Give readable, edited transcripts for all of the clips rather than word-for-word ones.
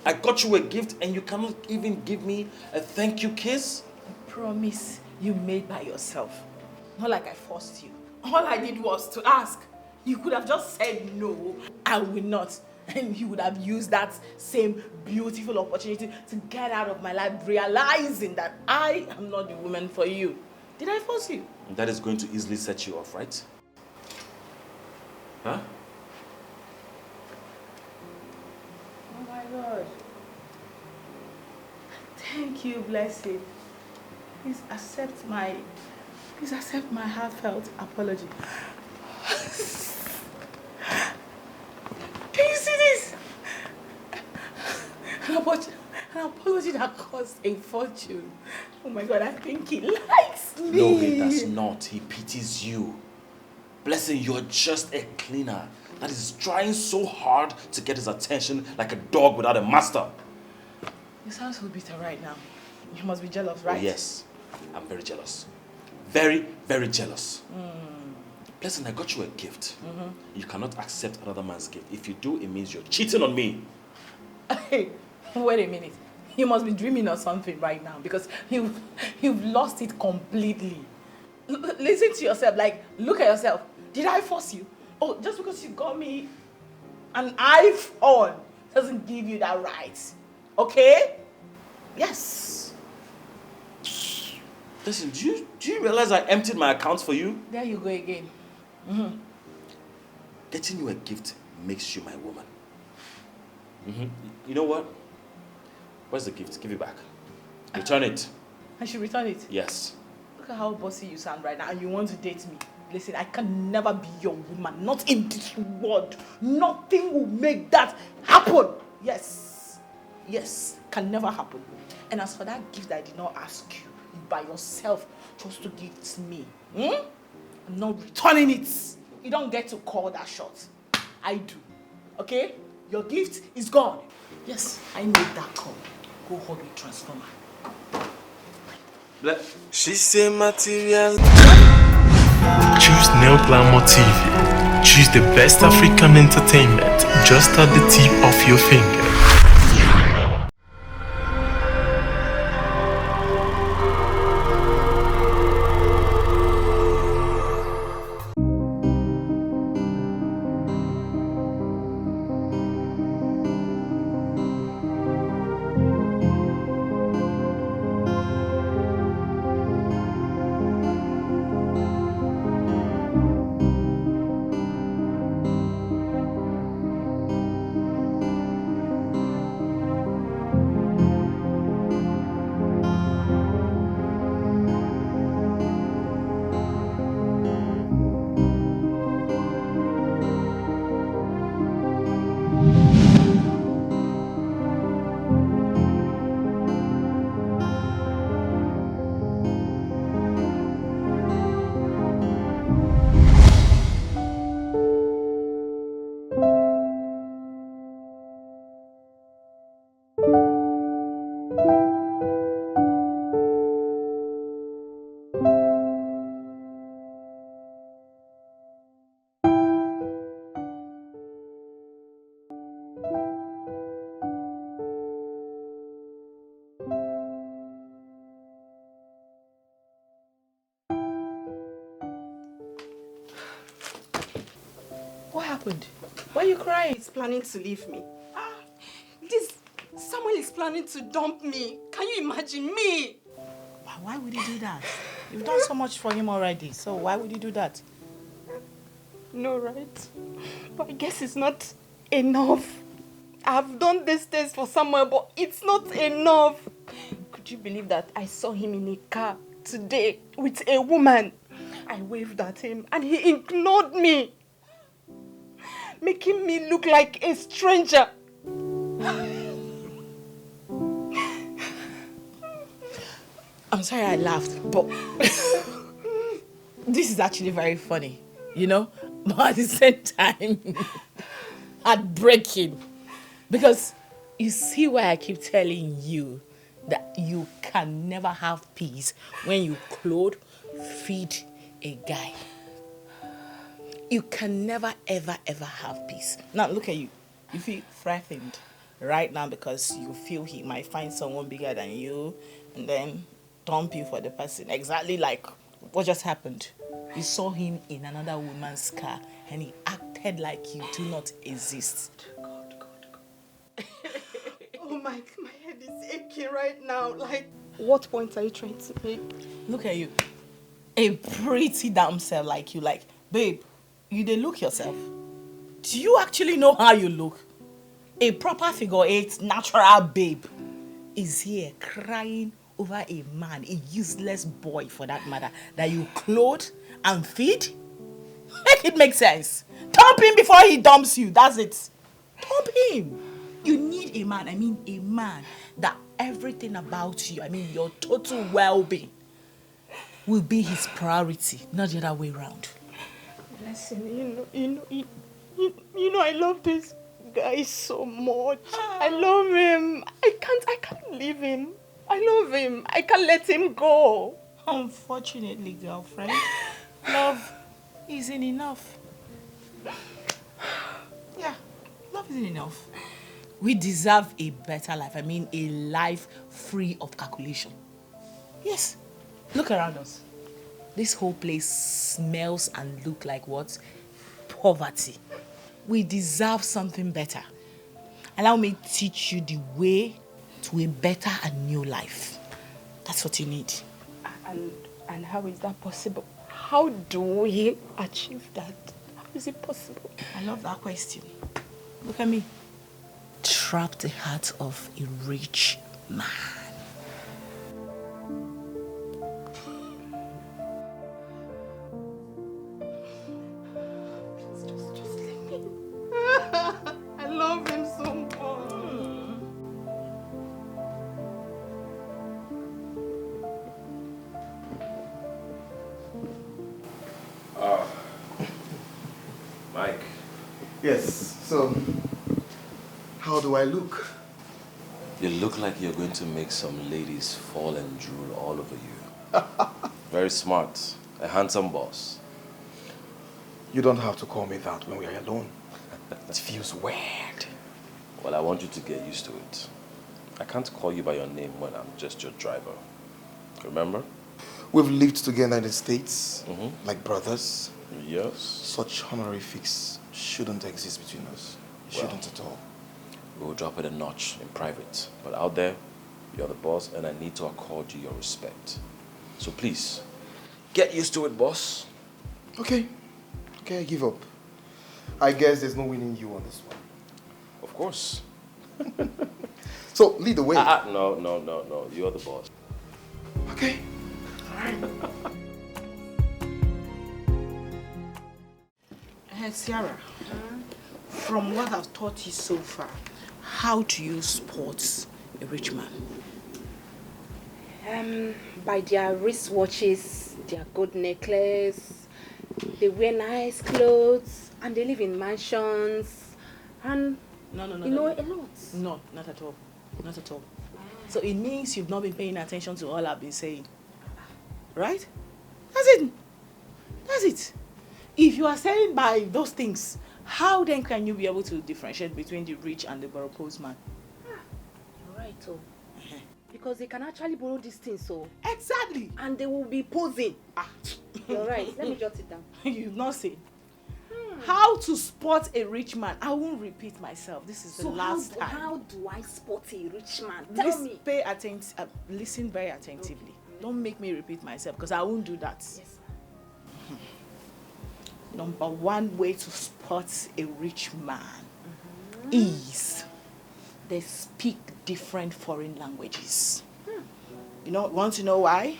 I got you a gift and you cannot even give me a thank you kiss? A promise you made by yourself. Not like I forced you. All I did was to ask. You could have just said no, I will not. And you would have used that same beautiful opportunity to get out of my life, realizing that I am not the woman for you. Did I force you? That is going to easily set you off, right? Huh? Oh my God. Thank you, blessed. Please accept my heartfelt apology. Can you see this? An apology that cost a fortune. Oh my God, I think he likes me. No, he does not. He pities you. Blessing, you're just a cleaner that is trying so hard to get his attention like a dog without a master. You sound so bitter right now. You must be jealous, right? Oh, yes, I'm very jealous. Very, very jealous. Blessing, I got you a gift. You cannot accept another man's gift. If you do, it means you're cheating on me. Hey, wait a minute. You must be dreaming of something right now because you've lost it completely. Listen to yourself, like, look at yourself. Did I force you? Oh, just because you got me an iPhone doesn't give you that right. Okay? Yes. Listen, do you realize I emptied my accounts for you? There you go again. Getting you a gift makes you my woman. You know what? Where's the gift? Give it back. Return it. I should return it? Yes. Look at how bossy you sound right now and you want to date me. Listen, I can never be your woman. Not in this world. Nothing will make that happen. Yes. Yes. Can never happen. And as for that gift that I did not ask you, by yourself, just to give it to me. I'm not returning it. You don't get to call that shot. I do. Okay? Your gift is gone. Yes, I made that call. Go hug a transformer. She say material. Choose Neo Glamour TV. Choose the best African entertainment just at the tip of your finger. What happened? Why are you crying? He's planning to leave me. This Samuel is planning to dump me. Can you imagine me? Why would he do that? You've done so much for him already, so why would he do that? No, right? But I guess it's not enough. I've done these things for Samuel, but it's not enough. Could you believe that I saw him in a car today with a woman? I waved at him and he ignored me, making me look like a stranger. I'm sorry I laughed, but this is actually very funny, you know? But at the same time, heartbreaking. Because you see why I keep telling you that you can never have peace when you clothe, feed a guy. You can never, ever, ever have peace. Now, look at you. You feel frightened, right now because you feel he might find someone bigger than you and then dump you for the person. Exactly like what just happened. You saw him in another woman's car and he acted like you do not exist. God. Oh my head is aching right now. Like, what point are you trying to make? Look at you. A pretty damn self like you. Like, babe, you dey look yourself. Do you actually know how you look? A proper figure eight, natural babe is here crying over a man, a useless boy for that matter, that you clothe and feed? Make it make sense. Dump him before he dumps you. That's it. Dump him. You need a man. I mean, a man that everything about you, I mean, your total well-being will be his priority, not the other way around. Listen, you know, I love this guy so much. I love him. I can't leave him. I love him. I can't let him go. Unfortunately, girlfriend, love isn't enough. Yeah, love isn't enough. We deserve a better life. I mean, a life free of calculation. Yes. Look around us. This whole place smells and looks like what? Poverty. We deserve something better. Allow me to teach you the way to a better and new life. That's what you need. And how is that possible? How do we achieve that? How is it possible? I love that question. Look at me. Trap the heart of a rich man. Just leave me. I love him so much. Mike. Yes, so how do I look? You look like you're going to make some ladies fall and drool all over you. Very smart. A handsome boss. You don't have to call me that when we are alone. It feels weird. Well, I want you to get used to it. I can't call you by your name when I'm just your driver. Remember? We've lived together in the States, like brothers. Yes. Such honorifics shouldn't exist between us. Shouldn't at all. We'll drop it a notch in private. But out there, you're the boss and I need to accord you your respect. So please, get used to it, boss. Okay, I give up. I guess there's no winning you on this one. Of course. So, lead the way. No. You're the boss. Okay. Ciara, from what I've taught you so far, how do you spot a rich man? By their wristwatches, their gold necklace, they wear nice clothes, and they live in mansions, and No. a lot. No, not at all. Not at all. So it means you've not been paying attention to all I've been saying. Right? That's it. If you are saying by those things, how then can you be able to differentiate between the rich and the borrowed man? You're right, because they can actually borrow these things, Exactly. and they will be posing. You're right. Let me jot it down. You've not seen. How to spot a rich man? I won't repeat myself. This is the last time. How do I spot a rich man? Tell me. Listen very attentively. Okay. Don't make me repeat myself because I won't do that. Yes. Number one way to spot a rich man is they speak different foreign languages. Want to know why?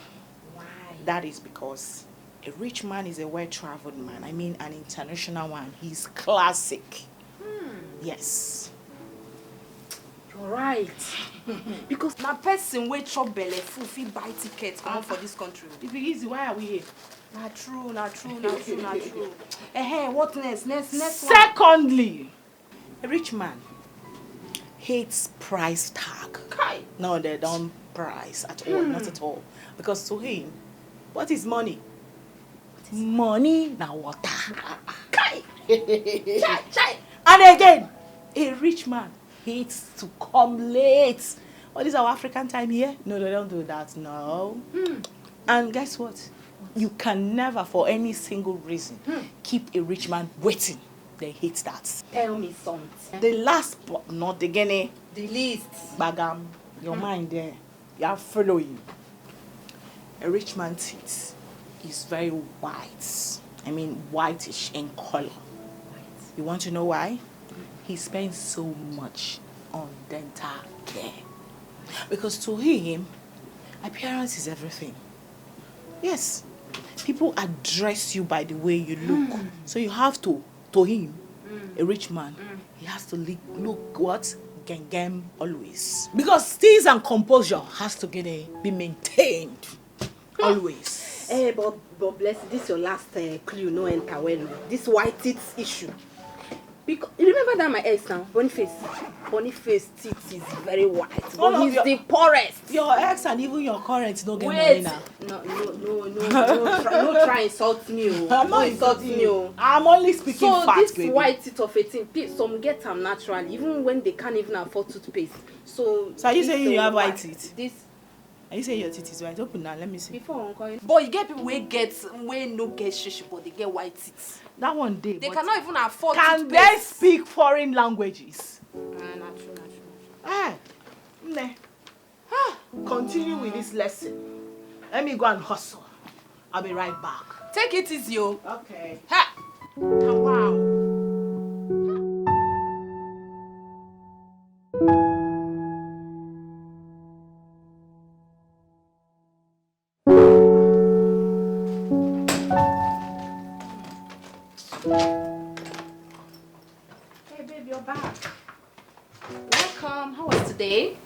Why? That is because a rich man is a well-traveled man. I mean, an international one. He's classic. Yes. You're right. Because my person wey chop belle full fit buy tickets come for this country. If it is, why are we here? Na true. What next? Next one. Secondly, a rich man hates price tag. Kai. No, they don't price at all, not at all. Because to him, what is money? Money na water. Kai. Chai. And again, a rich man hate to come late. What is our African time here? No, they don't do that. No. And guess what? You can never, for any single reason, keep a rich man waiting. They hate that. Tell me something. The last but not the guinea. The least. Bagam, your mind there. You are following. A rich man's teeth is very white. I mean, whitish in color. You want to know why? He spends so much on dental care. Because to him, appearance is everything. Yes. People address you by the way you look. So you have to him, a rich man, he has to look what? Gengem always. Because steeze and composure has to be maintained. Always. But bless you, this your last clue, no enter well. This white teeth issue. Because you remember that my ex now, Boniface teeth is very white, but he's the poorest. Your ex and even your current don't get money now. No, try insult me. I'm not insulting you. I'm only speaking facts, so this baby. White teeth of 18, some get them naturally, even when they can't even afford toothpaste. So are you saying you have white teeth? Are you saying your teeth is white? Open now, let me see. But you get people where no get shish, but they get white teeth. That one day. They cannot even afford Can they speak foreign languages? Not true. Continue with this lesson. Let me go and hustle. I'll be right back. Take it easy, yo. Okay. Ha! Oh, wow. Hey, babe, you're back. Welcome. How was today?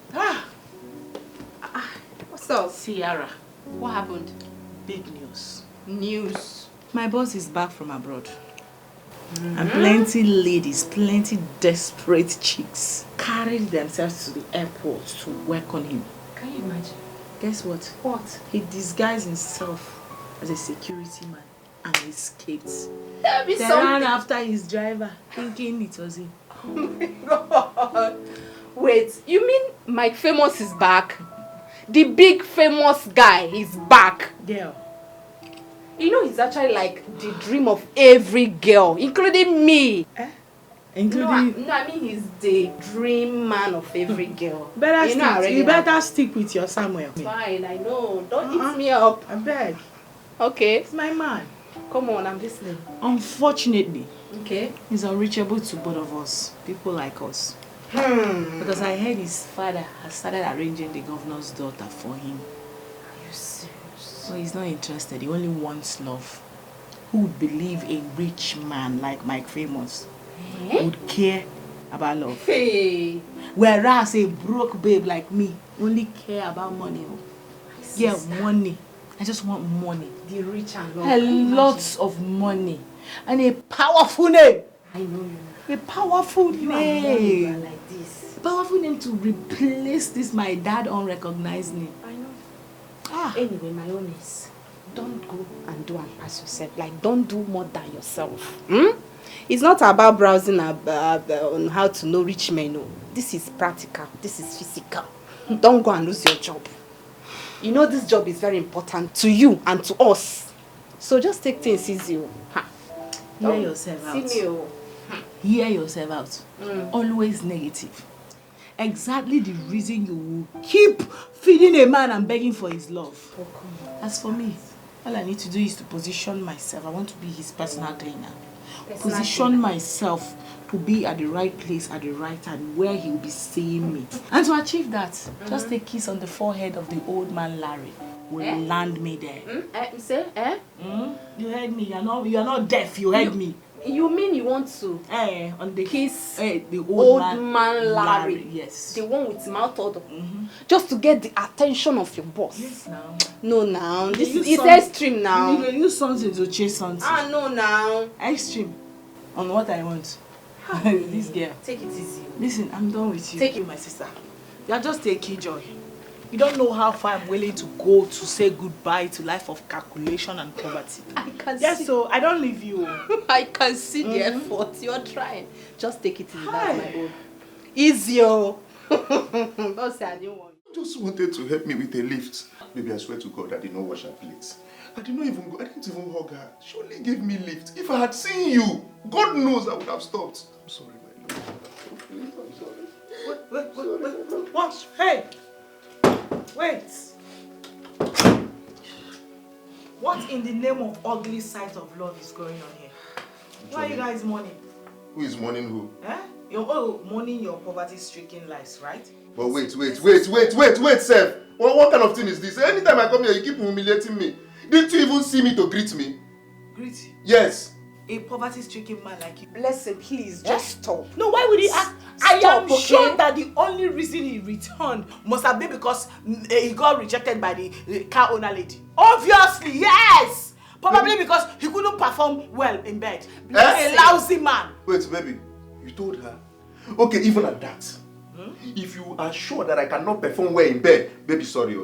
What's up? Sierra, What happened? big news. News. My boss is back from abroad. And plenty ladies, plenty desperate chicks carried themselves to the airport to work on him. Can you imagine? Guess what? What? He disguised himself as a security man and escaped. That'll be They ran after his driver, thinking it was him. Oh my God. Wait, you mean Mike Famous is back? The big famous guy is back. Girl. You know, he's actually like the dream of every girl, including me. Including... No, I mean he's the dream man of every girl. You better stick with your Samuel. Fine, I know. Don't eat me up. I beg. Okay. It's my man. Come on, I'm listening. Unfortunately, Okay. he's unreachable to both of us, people like us. Because I heard his father has started arranging the governor's daughter for him. Are you serious? So he's not interested. He only wants love. Who would believe a rich man like Mike Famous would care about love? Hey. Whereas a broke babe like me only care about money. Yeah, money. I just want money. The rich and love. Lots of money. And a powerful name. I know you. A powerful You name. are like this. Powerful name to replace this my dad unrecognized name. I know. Ah. Anyway, my own is, don't go and do and pass yourself. Like, don't do more than yourself. It's not about browsing on how to know rich men. No. This is practical. This is physical. Don't go and lose your job. You know this job is very important to you and to us. So just take things easy. Hear yourself out. See me. Hear yourself out. Always negative. Exactly the reason you will keep feeding a man and begging for his love. As for me, all I need to do is to position myself. I want to be his personal trainer. Position myself to be at the right place at the right time where he will be seeing me. And to achieve that, just a kiss on the forehead of the old man Larry will land me there. You say, You heard me. You're not deaf. You heard me. You mean you want to on the kiss the old man Larry? Yes. The one with mouth order. Just to get the attention of your boss. Yes, now. No, now. This You is use extreme now. You use something to chase something. No, now. Extreme. On what I want. This girl. Take it easy. Listen, I'm done with you. Take it, my sister. You're just a killjoy. You don't know how far I'm willing to go to say goodbye to life of calculation and poverty. I can Yes, see. so I don't leave you. I can see the effort you're trying. Just take it easy. That's my own. Easy, oh. Don't say I didn't want you. Just wanted to help me with a lift. Baby, I swear to God, I did not wash her plates. I didn't even hug her. She only gave me lift. If I had seen you, God knows I would have stopped. I'm sorry, my love. Please, I'm sorry. Wait. What? Hey! Wait. What in the name of ugly sight of love is going on here? Why are you guys mourning? Who is mourning who? Eh? You're mourning your poverty-stricken lives, right? But wait, Seth. What kind of thing is this? Anytime I come here, you keep humiliating me. Didn't you even see me to greet me? Greet you? Yes. A poverty-stricken man like you. Blessing, please, just stop. No, why would he ask? I Stop, am okay? sure that the only reason he returned must have been because he got rejected by the car owner lady. Obviously, yes! Probably because he couldn't perform well in bed. A lousy man. Wait, baby, you told her? Okay, even at that. If you are sure that I cannot perform well in bed, baby, sorry,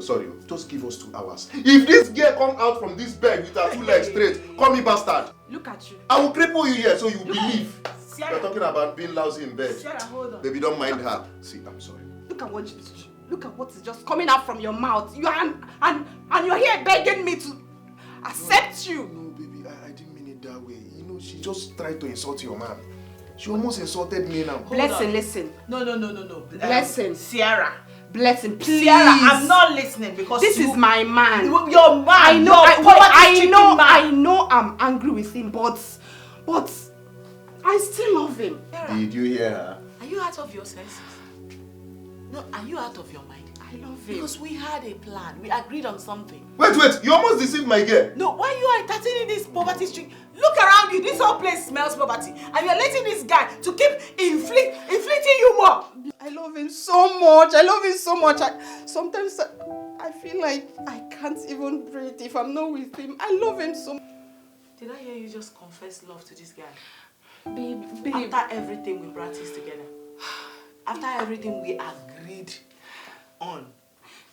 just give us 2 hours. If this girl come out from this bed with her 2 legs straight, call me bastard. Look at you. I will cripple you here so you believe. Sierra. You're talking about being lousy in bed. Sierra, hold on. Baby, don't mind her. See, I'm sorry. Look at what is just coming out from your mouth. You are and you're here begging me to accept you. No, baby, I didn't mean it that way. You know, she just tried to insult your man. She almost insulted me now. Blessing, listen. No. Blessing. Sierra. Blessing, please. Sierra, I'm not listening because this is my man. Your man. I know. I know. I'm angry with him, but I still love him. Sierra, Did you hear her? are you out of your senses? No, are you out of your mind? I love him. Because we had a plan. We agreed on something. Wait, you almost deceived my girl. No, why you are entertaining this poverty street? Look around you. This whole place smells poverty. And you're letting this guy to keep inflicting you more. I love him so much. Sometimes I feel like I can't even breathe if I'm not with him. I love him so much. Did I hear you just confess love to this guy? Babe. After everything we practiced together. After everything we agreed on.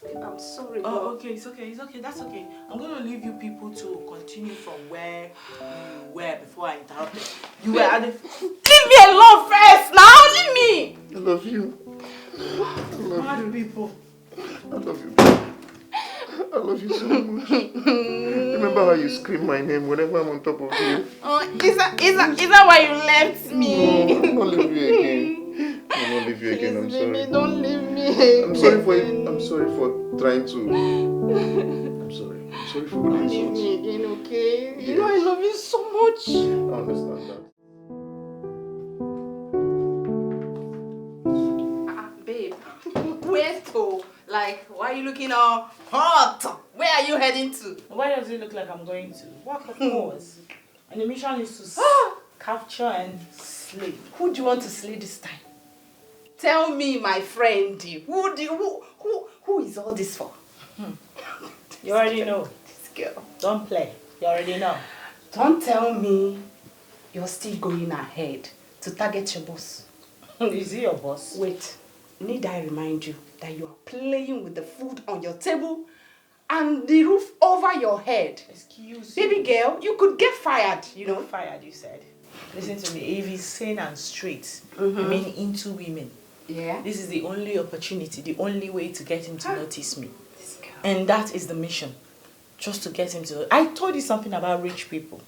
Babe, I'm sorry. Oh, okay, it's okay, that's okay. I'm going to leave you people to continue from where you were before I interrupted. You were at the... Leave me alone first now, leave me! I love you. Mad people. I love you. I love you so much. Remember how you scream my name whenever I'm on top of you? Oh, is that why you left me? No, I'm not leaving you again. I won't leave you again, I'm sorry. Baby, don't leave me. I'm sorry for trying to. I'm sorry for Don't the leave insults. me again, okay? Yes. You know I love you so much. I understand that. Babe, where to? Like, why are you looking all hot? Where are you heading to? Why does it look like I'm going to? Walk of course. And the mission is to capture and slay. Who do you want to slay this time? Tell me, my friend. Who is all this for? You already know. This girl. Don't play. You already know. Don't tell me you're still going ahead to target your boss. Is he your boss? Wait, need I remind you that you are playing with the food on your table and the roof over your head? Excuse me. Baby girl, you could get fired, you know. Fired, you said. Listen to me. If he's sane and straight, I mean into women. Yeah. This is the only opportunity, the only way to get him to notice me. This girl. And that is the mission. Just to get him to... I told you something about rich people.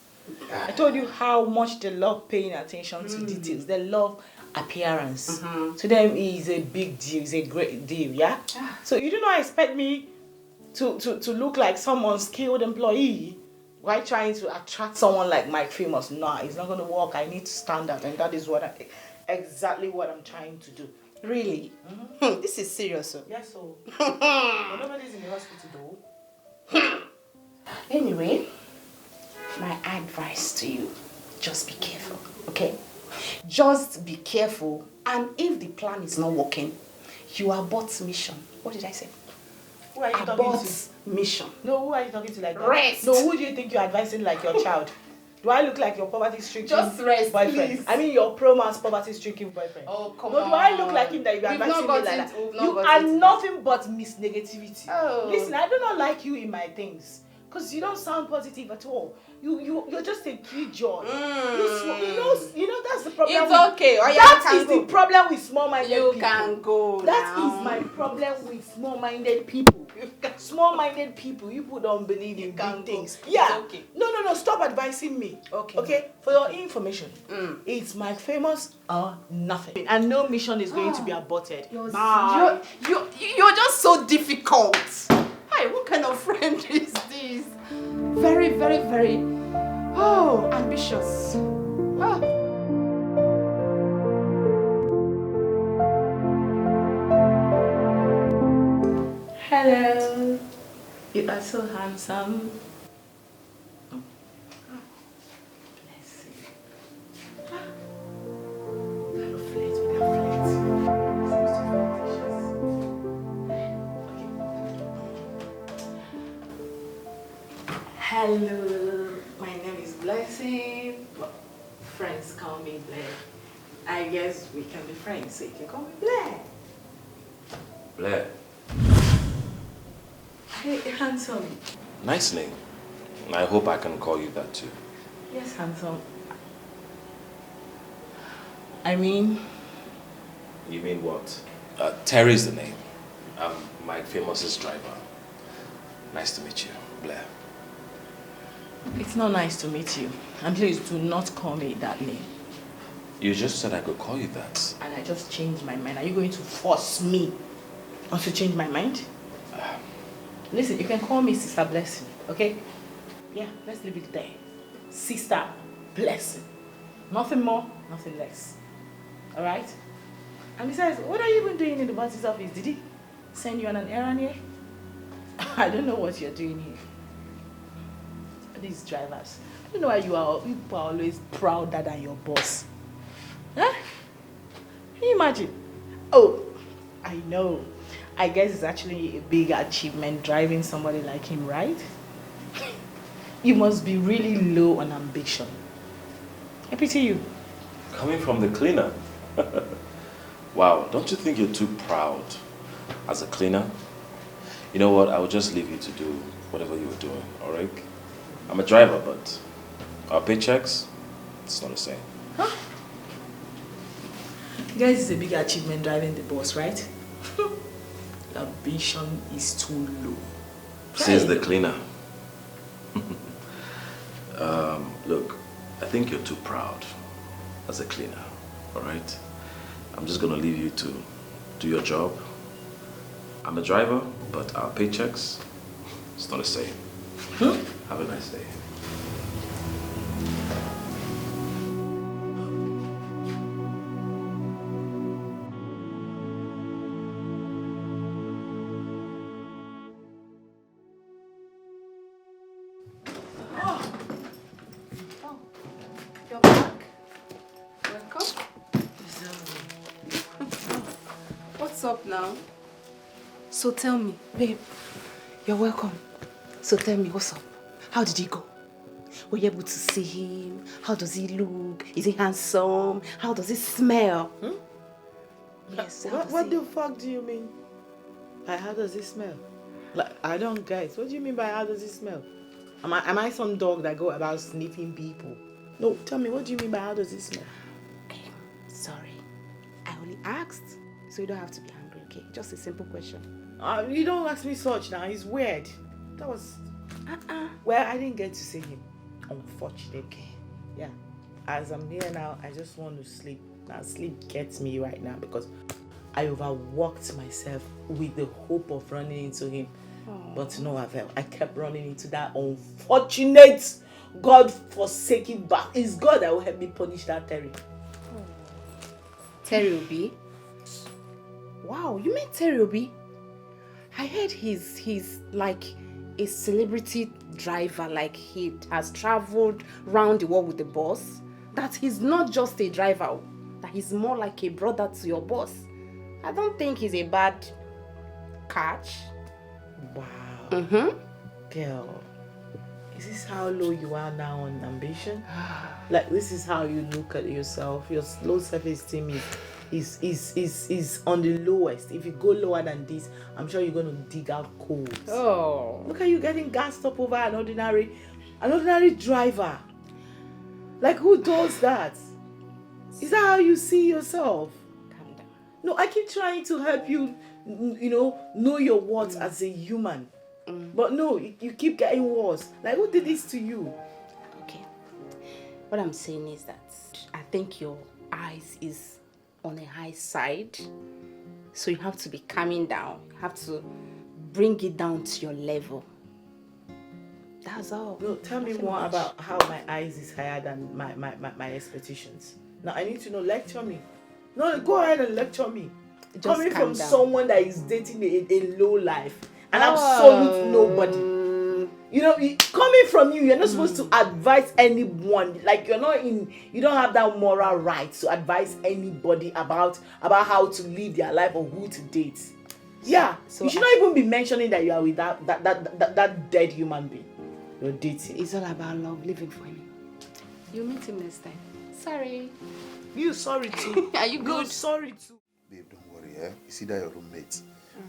I told you how much they love paying attention to details. They love appearance. To them, it's a big deal. It's a great deal, yeah? So you do not expect me to look like some unskilled employee while trying to attract someone like Mike Famous. No, it's not going to work. I need to stand out. And that is exactly what I'm trying to do. Really? This is serious, sir. Yes, so. Nobody's in the hospital, though. Anyway, my advice to you, just be careful, okay? Just be careful, and if the plan is not working, you abort mission. What did I say? Who are you talking Abort to? mission. No, who are you talking to like that? Rest. No, who do you think you're advising like your child? Do I look like your poverty-stricken Just rest, boyfriend? please. I mean your pro-man's poverty-stricken boyfriend. Oh, come no, on. do I look like him that you're We've advising not me like got that? into- You are nothing but Miss Negativity. Oh. Listen, I do not like you in my things. Because you don't sound positive at all. You're just a killjoy. You know that's the problem. It's okay. Oh, yeah, that is the problem with small-minded people. You can go That now. is my problem with small-minded people. Small-minded people, you people don't believe in big things. Yeah. It's okay. No. Stop advising me. Okay. For your information, it's my famous or nothing, and no mission is going to be aborted. Bye. You're just so difficult. Hi, what kind of friend is this? Very, very, very, ambitious. Hello. You are so handsome. Bless you. Gotta flirt with that flirt. Hello, my name is Blessing. But friends call me Blair. I guess we can be friends, so you can call me Blair. Blair. Hey, handsome. Nice name. I hope I can call you that too. Yes, handsome. I mean... You mean what? Terry's the name. I'm Mike Famous's driver. Nice to meet you, Blair. It's not nice to meet you. And please do not call me that name. You just said I could call you that. And I just changed my mind. Are you going to force me to change my mind? Listen, you can call me Sister Blessing, okay? Yeah, let's leave it there. Sister Blessing. Nothing more, nothing less. Alright? And besides, what are you even doing in the boss's office? Did he send you on an errand here? I don't know what you're doing here. These drivers. I don't know why you are always prouder than your boss. Huh? Can you imagine? Oh, I know. I guess it's actually a big achievement driving somebody like him, right? You must be really low on ambition. I pity you. Coming from the cleaner. Wow, don't you think you're too proud as a cleaner? You know what, I will just leave you to do whatever you were doing, alright? I'm a driver, but our paychecks, it's not the same. Huh? Guys, it's a big achievement driving the bus, right? Ambition is too low. Says the cleaner. Look, I think you're too proud as a cleaner, alright? I'm just gonna leave you to do your job. I'm a driver, but our paychecks, it's not the same. Have a nice day. You're back. Welcome. What's up now? So tell me, babe, you're welcome. So tell me, what's up? How did he go? Were you able to see him? How does he look? Is he handsome? How does he smell? Yes, What the fuck do you mean? By how does it smell? Like, I don't guess. What do you mean by how does it smell? Am I some dog that go about sniffing people? No, tell me, what do you mean by how does it smell? Okay, sorry. I only asked, so you don't have to be angry, okay? Just a simple question. You don't ask me such now. He's weird. That was... Well, I didn't get to see him. Unfortunately. Yeah. As I'm here now, I just want to sleep. Now, sleep gets me right now because I overworked myself with the hope of running into him. Aww. But no avail. I kept running into that unfortunate, God-forsaken back. It's God that will help me punish that Terry. Terry Obi? Wow, you mean Terry Obi? I heard he's like a celebrity driver, like he has traveled around the world with the boss. That he's not just a driver, that he's more like a brother to your boss. I don't think he's a bad catch. Wow. Girl, is this how low you are now on ambition? Like, this is how you look at yourself. Your low self-esteem is on the lowest. If you go lower than this, I'm sure you're going to dig out coals. Oh. Look at you getting gassed up over an ordinary An ordinary driver. Like, who does that? Is that how you see yourself? Calm down. No, I keep trying to help you, know your worth as a human. But no, you keep getting worse. Like, who did this to you? Okay. What I'm saying is that I think your eyes is on a high side. So you have to be calming down. You have to bring it down to your level. That's all. No, tell me more about how my eyes is higher than my expectations. Now, I need to know. Lecture me. No, go ahead and lecture me. Just Coming calm from down. someone that is dating a low life. An absolute nobody. Coming from you, you're not supposed to advise anyone. Like, you don't have that moral right to advise anybody about how to live their life or who to date. Yeah, so you should not even be mentioning that you are with that dead human being you're dating. It's all about love, living for him. You'll meet him next time. Sorry. You sorry too. Are you good? You're sorry too. Babe, don't worry, eh? You see that your roommate.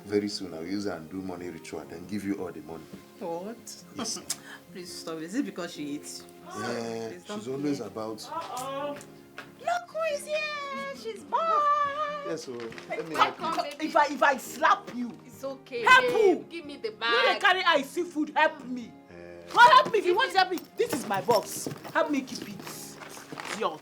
Very soon I'll use her and do money ritual and then give you all the money. What? Yes. Please stop. Is it because she eats? Yeah, she's always about. Look who is here! She's born! Yes, so let me Come, baby. If I slap you, It's okay. Help babe. who? Give me the you bag. dey carry eye see food, help me. Well, help me if you want to help me. This is my box. Help me keep it. Idiot.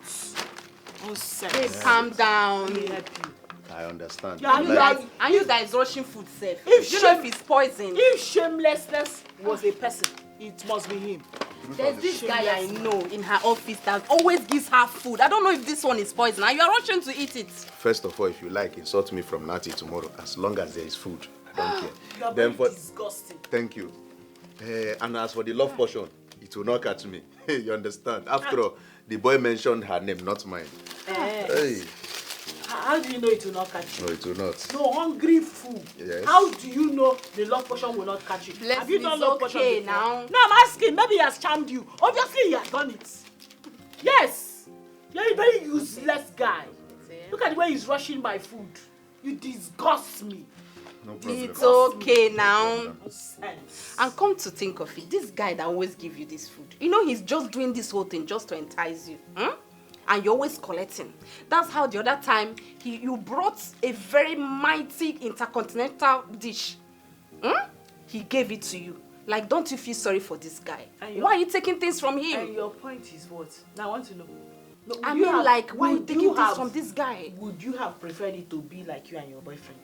Nonsense. Babe, calm down. Let me help you. I understand. Yeah, And you guys rushing food safe. If You know if it's poison. If shamelessness was a person, it must be him. There's this guy I know in her office that always gives her food. I don't know if this one is poison and you are rushing to eat it. First of all, if you like, insult me from now till tomorrow, as long as there is food. I don't care. You are Then very for, disgusting. thank you. And as for the love portion, it will not catch me. You understand? After all, the boy mentioned her name, not mine. Hey. How do you know it will not catch you? No, it will not. No, hungry food. Yes. How do you know the love potion will not catch you? Bless Have you me, done it's love potion okay before? now. No, I'm asking. Maybe he has charmed you. Obviously, he has done it. Yes. You're a very useless guy. Look at the way he's rushing my food. You disgust me. No problem. It's okay now. Nonsense. And come to think of it, this guy that always give you this food, he's just doing this whole thing just to entice you. And you're always collecting. That's how the other time you brought a very mighty intercontinental dish. He gave it to you. Like, don't you feel sorry for this guy? Why are you taking things from him? And your point is what? Now I want to know. No, I mean, why are you taking things from this guy? Would you have preferred it to be like you and your boyfriend?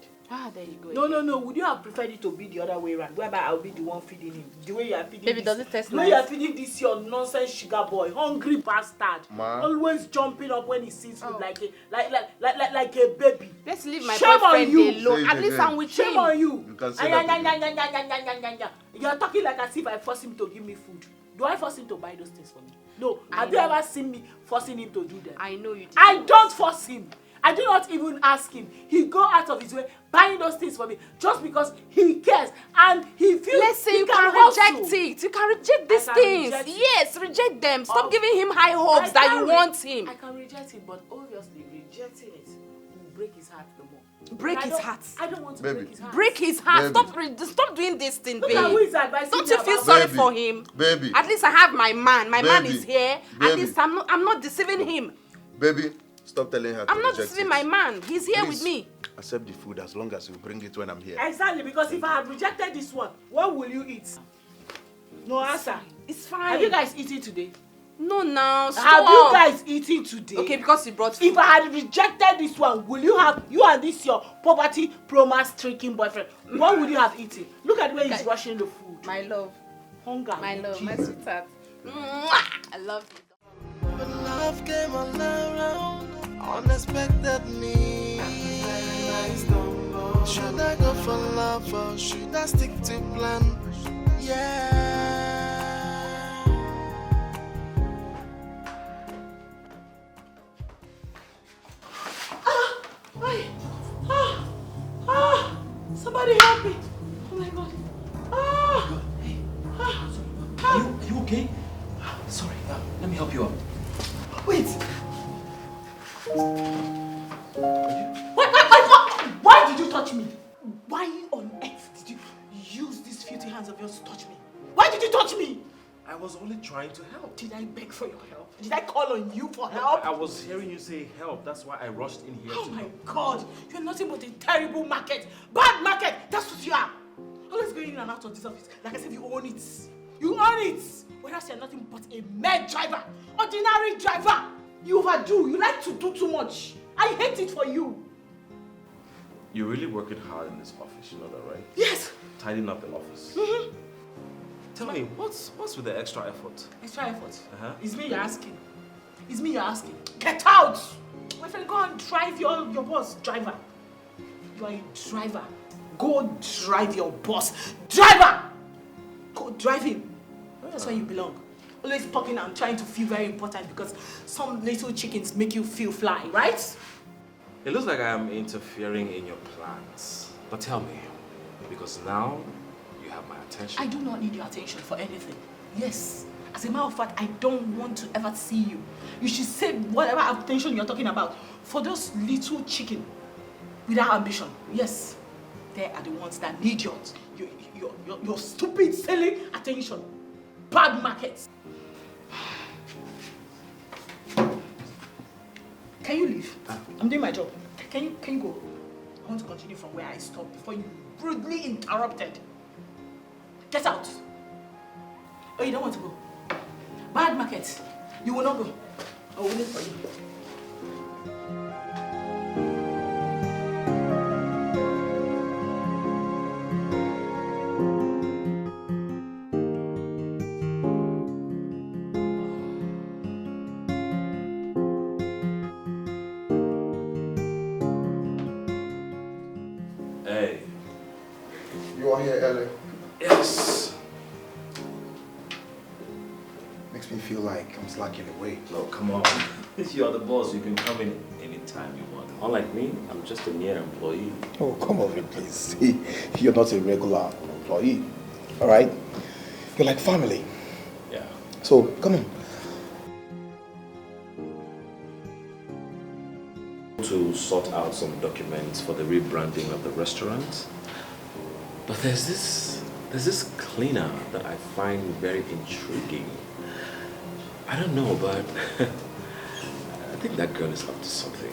There you go. No. Would you have preferred it to be the other way around? Whereby I'll be the one feeding him. The way you are feeding Baby, this. does it taste The way nice? you are feeding this your nonsense sugar boy, hungry bastard. Ma. Always jumping up when he sees food like a baby. Let's leave my Shame on boyfriend you. alone. Say At it least again. I'm with Shame him. on you. You can say that You're talking like as if I force him to give me food. Do I force him to buy those things for me? No. I Have you know. ever seen me forcing him to do them? I know you did. I don't force him. I do not even ask him. He go out of his way buying those things for me just because he cares and he feels Listen, he you can hustle. reject it. You can reject these I can things. reject it. Yes, reject them. Stop Oh. giving him high hopes that you want him. I can reject him, but obviously rejecting it will break his heart the more. Break I his don't- heart. I don't want to Baby. break his heart. Break his heart. Baby. Stop doing this thing, Look at who babe. is advising Don't me you feel about sorry Baby. for him? Baby. At least I have my man. My man Baby. is here. At Baby. least I'm not deceiving him. Baby, stop telling her to I'm not reject deceiving it. my man. He's here Please, with me. accept the food as long as you bring it when I'm here. Exactly, because if I had rejected this one, what will you eat? No answer. It's fine. Have you guys eaten today? No, now stop. Have you guys eaten today? Okay, because you brought food. If I had rejected this one, will you have you and this your poverty promise tricking boyfriend? What would you have eaten? Look at the way he's Guys. rushing the food. My love. Hunger. My love. My Jesus. sweetheart. Mwah! I love you. But love came all around unexpectedly. Should I go for love or should I stick to plan? Yeah. Somebody help me. Oh my God. Are you okay? Sorry, let me help you out. Wait. Why did you touch me? Why on earth did you use these filthy hands of yours to touch me? Why did you touch me? I was only trying to help. Did I beg for your help? Did I call on you for help? I was hearing you say help. That's why I rushed in here. Oh my God! You're nothing but a terrible market. Bad market! That's what you are. Always going in and out of this office. Like I said, you own it. You own it! Whereas you're nothing but a mere driver. Ordinary driver. You overdo. You like to do too much. I hate it for you. You're really working hard in this office, you know that, right? Yes. Tidying up the office. Tell me, what's with the extra effort? Extra effort? It's me you're asking. It's me you're asking. Get out! My friend, go and drive your boss. Driver. You are a driver. Go drive your boss. Driver! Go drive him. That's where you belong. Always talking and trying to feel very important because some little chickens make you feel fly, right? It looks like I am interfering in your plans. But tell me, because now you have my attention. I do not need your attention for anything. Yes. As a matter of fact, I don't want to ever see you. You should save whatever attention you're talking about for those little chicken without ambition. Yes. They are the ones that need your stupid, silly attention. Bad markets. Can you leave? I'm doing my job. Can you go? I want to continue from where I stopped before you rudely interrupted. Get out. Oh, you don't want to go? Bad market. You will not go. I will wait for you. Hey. You are here early. Yes. Makes me feel like I'm slacking away. No, come on. You are the boss. You can come in anytime you want. Unlike me, I'm just a mere employee. Oh, come over, please. You're not a regular employee, all right? You're like family. Yeah. So, come on. To sort out some documents for the rebranding of the restaurant. But there's this cleaner that I find very intriguing. I don't know, but I think that girl is up to something.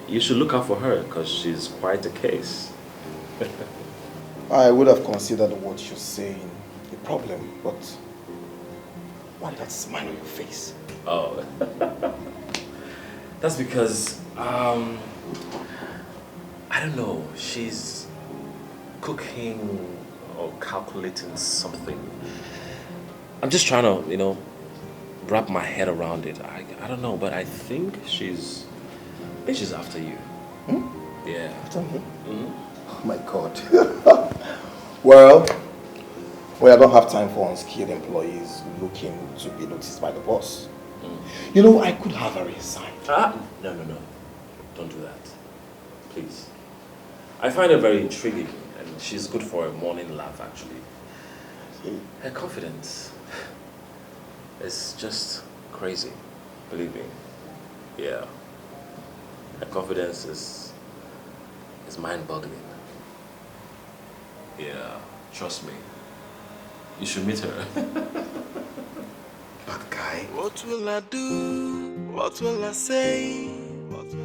You should look out for her because she's quite a case. I would have considered what you're saying a problem, but why that smile on your face? Oh, that's because, I don't know, she's cooking or calculating something. I'm just trying to, wrap my head around it. I don't know, but I think she's after you. Hmm? Yeah. After me? Oh my God. Well, I don't have time for unskilled employees looking to be noticed by the boss. I could have her resign. No. Don't do that. Please. I find her very intriguing, and she's good for a morning laugh, actually. Her confidence is just crazy, believe me. Yeah. Her confidence is mind-boggling. Yeah, trust me. You should meet her. Bad guy. What will I do? What will I say?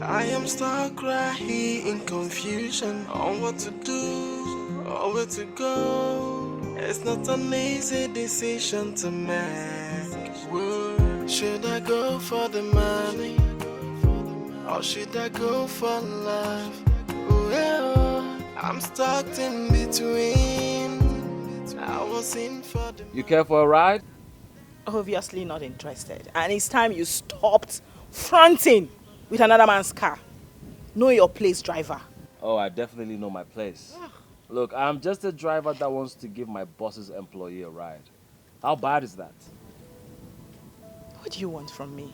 I am stuck right here in confusion on what to do or where to go. It's not an easy decision to make. Should I go for the money or should I go for love? Well, I'm stuck in between. I was in for the. You care for a ride? Obviously not interested. And it's time you stopped fronting with another man's car. Know your place, driver. Oh, I definitely know my place. Look, I'm just a driver that wants to give my boss's employee a ride. How bad is that? What do you want from me?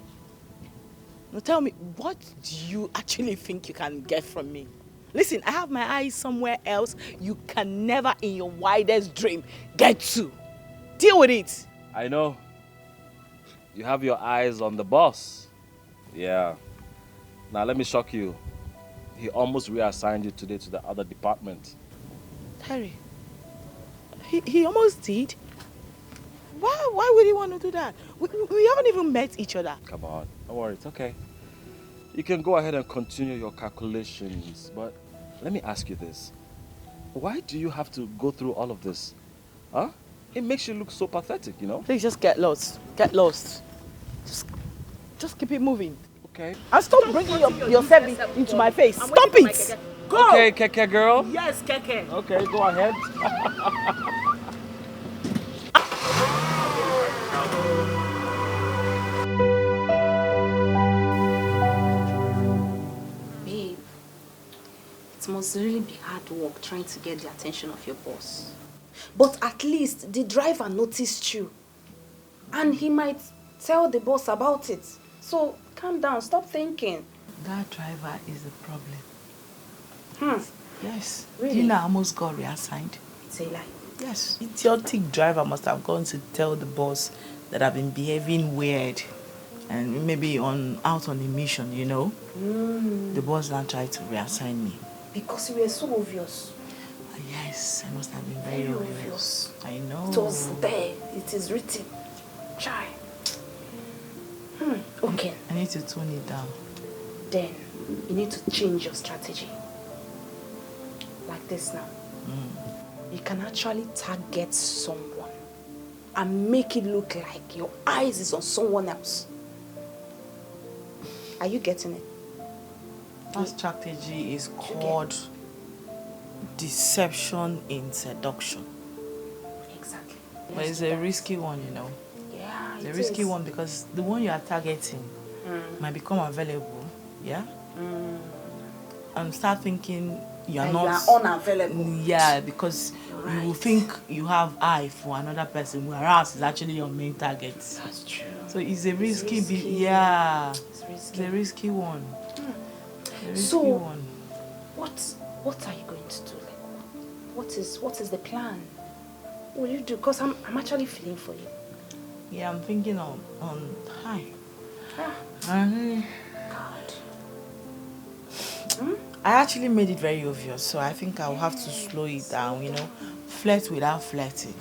Now tell me, what do you actually think you can get from me? Listen, I have my eyes somewhere else you can never in your wildest dream get to. Deal with it. I know. You have your eyes on the boss. Yeah. Now let me shock you. He almost reassigned you today to the other department. Terry, he almost did. Why would he want to do that? We haven't even met each other. Come on, don't worry, it's okay. You can go ahead and continue your calculations, but let me ask you this. Why do you have to go through all of this? Huh? It makes you look so pathetic, you know? Please just get lost. Get lost. Just keep it moving. Okay. And stop bringing yourself into my face. Stop it! Go! Okay, Keke girl. Yes, Keke. Okay, go ahead. Babe, it must really be hard work trying to get the attention of your boss. But at least the driver noticed you. And he might tell the boss about it. So calm down, stop thinking. That driver is the problem. Yes. Really? You know, I almost got reassigned. Say lie. Yes. Idiotic driver must have gone to tell the boss that I've been behaving weird. And maybe out on a mission, you know. The boss now tried to reassign me. Because you were so obvious. Yes, I must have been very obvious. I know. It was there. It is written. Try. Okay. I need to tone it down. Then you need to change your strategy. Like this now. You can actually target someone and make it look like your eyes is on someone else. Are you getting it? That strategy is called deception in seduction. Exactly. But it's a risky one, you know. Yeah, It's a risky one because the one you are targeting might become available, yeah? And start thinking you are You are unavailable. Yeah, because you will think you have eye for another person, whereas it's actually your main target. That's true. So it's a risky, It's risky. It's a risky one. A risky So, one. what are you going to do? Like, what is the plan? What will you do? Because I'm actually feeling for you. Yeah, I'm thinking on hi. God. I actually made it very obvious, so I think I'll have to slow it down, you know. Flirt without flirting.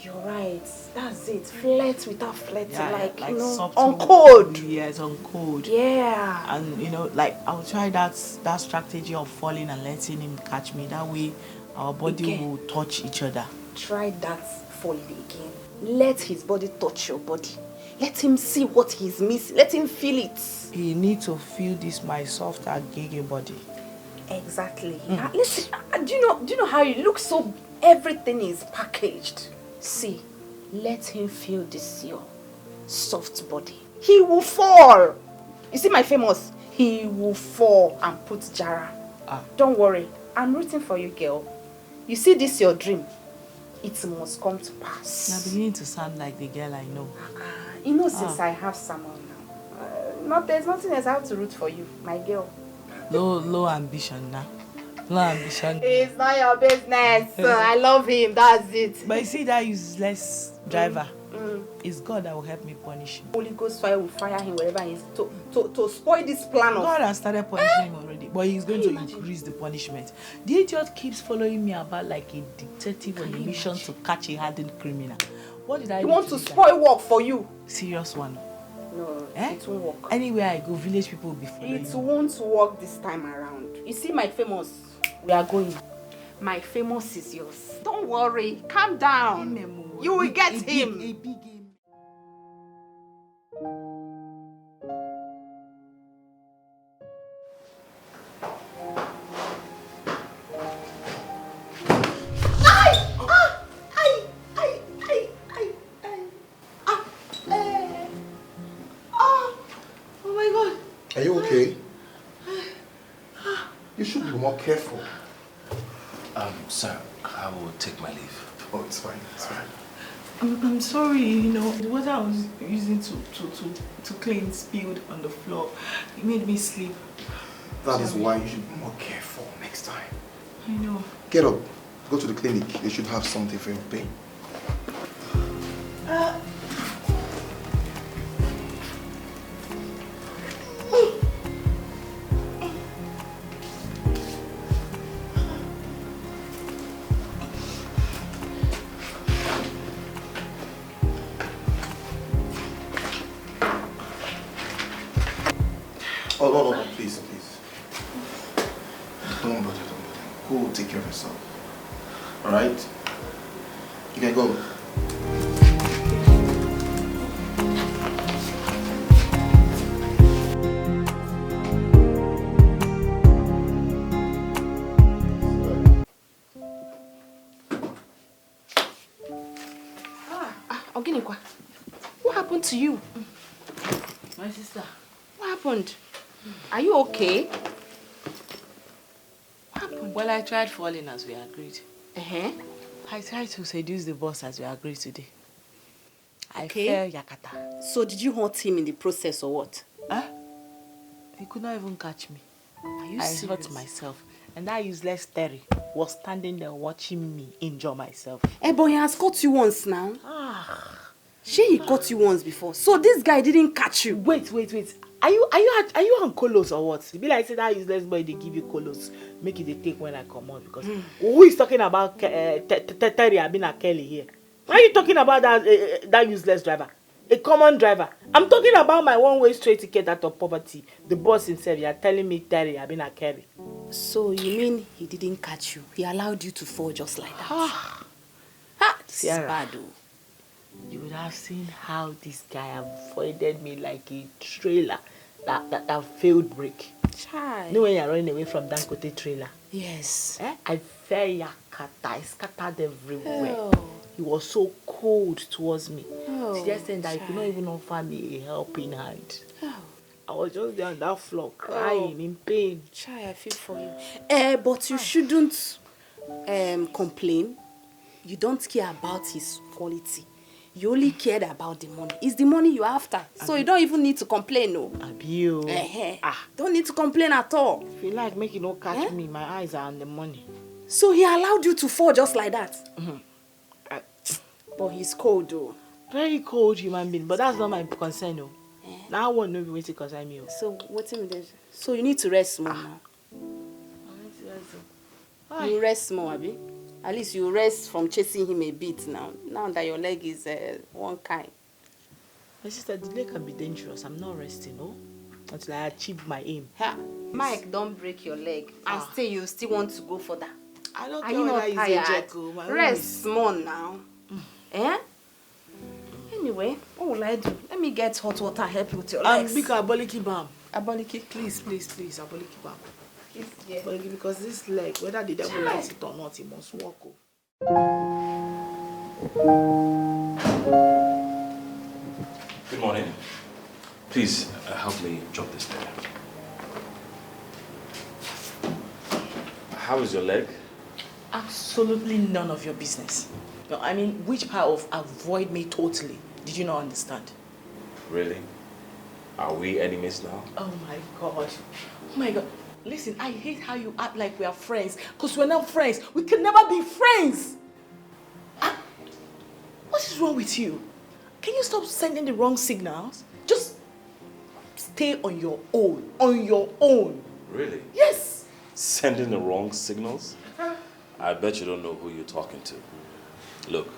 You're right. That's it. Flirt without flirting. Yeah, like you know, subtle, on code. Yes, on code. Yeah. And you know, like I'll try that strategy of falling and letting him catch me. That way our body will touch each other. Try that falling again. Let his body touch your body. Let him see what he's missing. Let him feel it. He needs to feel this my soft agege body. Exactly. Listen, do you know how you look so everything is packaged? See, let him feel this your soft body. He will fall. You see my famous? He will fall and put Jara. Don't worry. I'm rooting for you, girl. You see this your dream? It must come to pass. You're beginning to sound like the girl I know. You know, since I have someone now, there's nothing else I have to root for you, my girl. Low ambition now. Low ambition. It's not your business. I love him. That's it. But you see that useless driver? It's God that will help me punish him. Holy Ghost fire will fire him wherever he is to spoil this plan of... God has started punishing him already, but he's going to increase the punishment. The idiot keeps following me about like a detective on a mission to catch a hardened criminal. What did I do? He wants to spoil work for you. Serious one. No, it won't work. Anywhere I go, village people will be following It won't work this time around. You see my famous? We are going. My famous is yours. Don't worry. Calm down. You will get him. A big game. Are you okay? You should be more careful. Sir, I will take my leave. Oh, it's fine, it's fine. I'm sorry, you know, the water I was using to clean spilled on the floor. It made me sleep. That is why you should be more careful next time. I know. Get up, go to the clinic. They should have something for your pain. You can go. Oginikwa, what happened to you? My sister. What happened? Are you okay? What happened? Well, I tried falling as we agreed. Uh-huh. I tried to seduce the boss as we agreed today. Okay. I fell yakata. So did you hurt him in the process or what? Huh? He could not even catch me. Are you I serious? hurt myself. And that useless Terry was standing there watching me enjoy myself. But he has caught you once now. He caught you once before. So this guy didn't catch you. Wait. Are you on colos or what? It be like say that useless boy they give you colos, make it they take when I come out because who is talking about Terry Abina Kelly here? Why are you talking about that useless driver? A common driver. I'm talking about my one-way straight ticket out of poverty. The boss himself, you are telling me Terry Abina Kelly. So you mean he didn't catch you? He allowed you to fall just like that? This is bad though. You would have seen how this guy avoided me like a trailer that failed brake. Child. You know when you're running away from Dangote trailer? Yes. I fell yakata. I scattered everywhere. Oh. He was so cold towards me. Oh, He just said that he could not even offer me a helping hand. Oh. I was just there on that floor crying in pain. Child, I feel for you. But you shouldn't complain. You don't care about his quality. You only cared about the money. It's the money you're after. So you don't even need to complain, no. Abio. Don't need to complain at all. If you like, make it no catch me. My eyes are on the money. So he allowed you to fall just like that? Mm-hmm. But he's cold though. Very cold human being, but that's not my concern though. Now I won't know wait to concern me. So what in this? So you need to rest more now. You rest more, Abi. At least you rest from chasing him a bit now. Now that your leg is one kind. My sister, the leg can be dangerous. I'm not resting, no? Until I achieve my aim. Mike, don't break your leg. And still, you still want to go further. I don't Are care you not whether tired? it's a joke. Rest more now. Anyway, what will I do? Let me get hot water, help you with your legs. Big aboliki balm. Aboliki? Please, aboliki balm. Yeah. Because this leg, whether the devil likes it or not, it must walk. Good morning. Please help me drop this there. How is your leg? Absolutely none of your business. No, I mean, which part of avoid me totally did you not understand? Really? Are we enemies now? Oh my God. Oh my God. Listen, I hate how you act like we are friends. Because we're not friends. We can never be friends. What is wrong with you? Can you stop sending the wrong signals? Just stay on your own. On your own. Really? Yes. Sending the wrong signals? I bet you don't know who you're talking to. Look,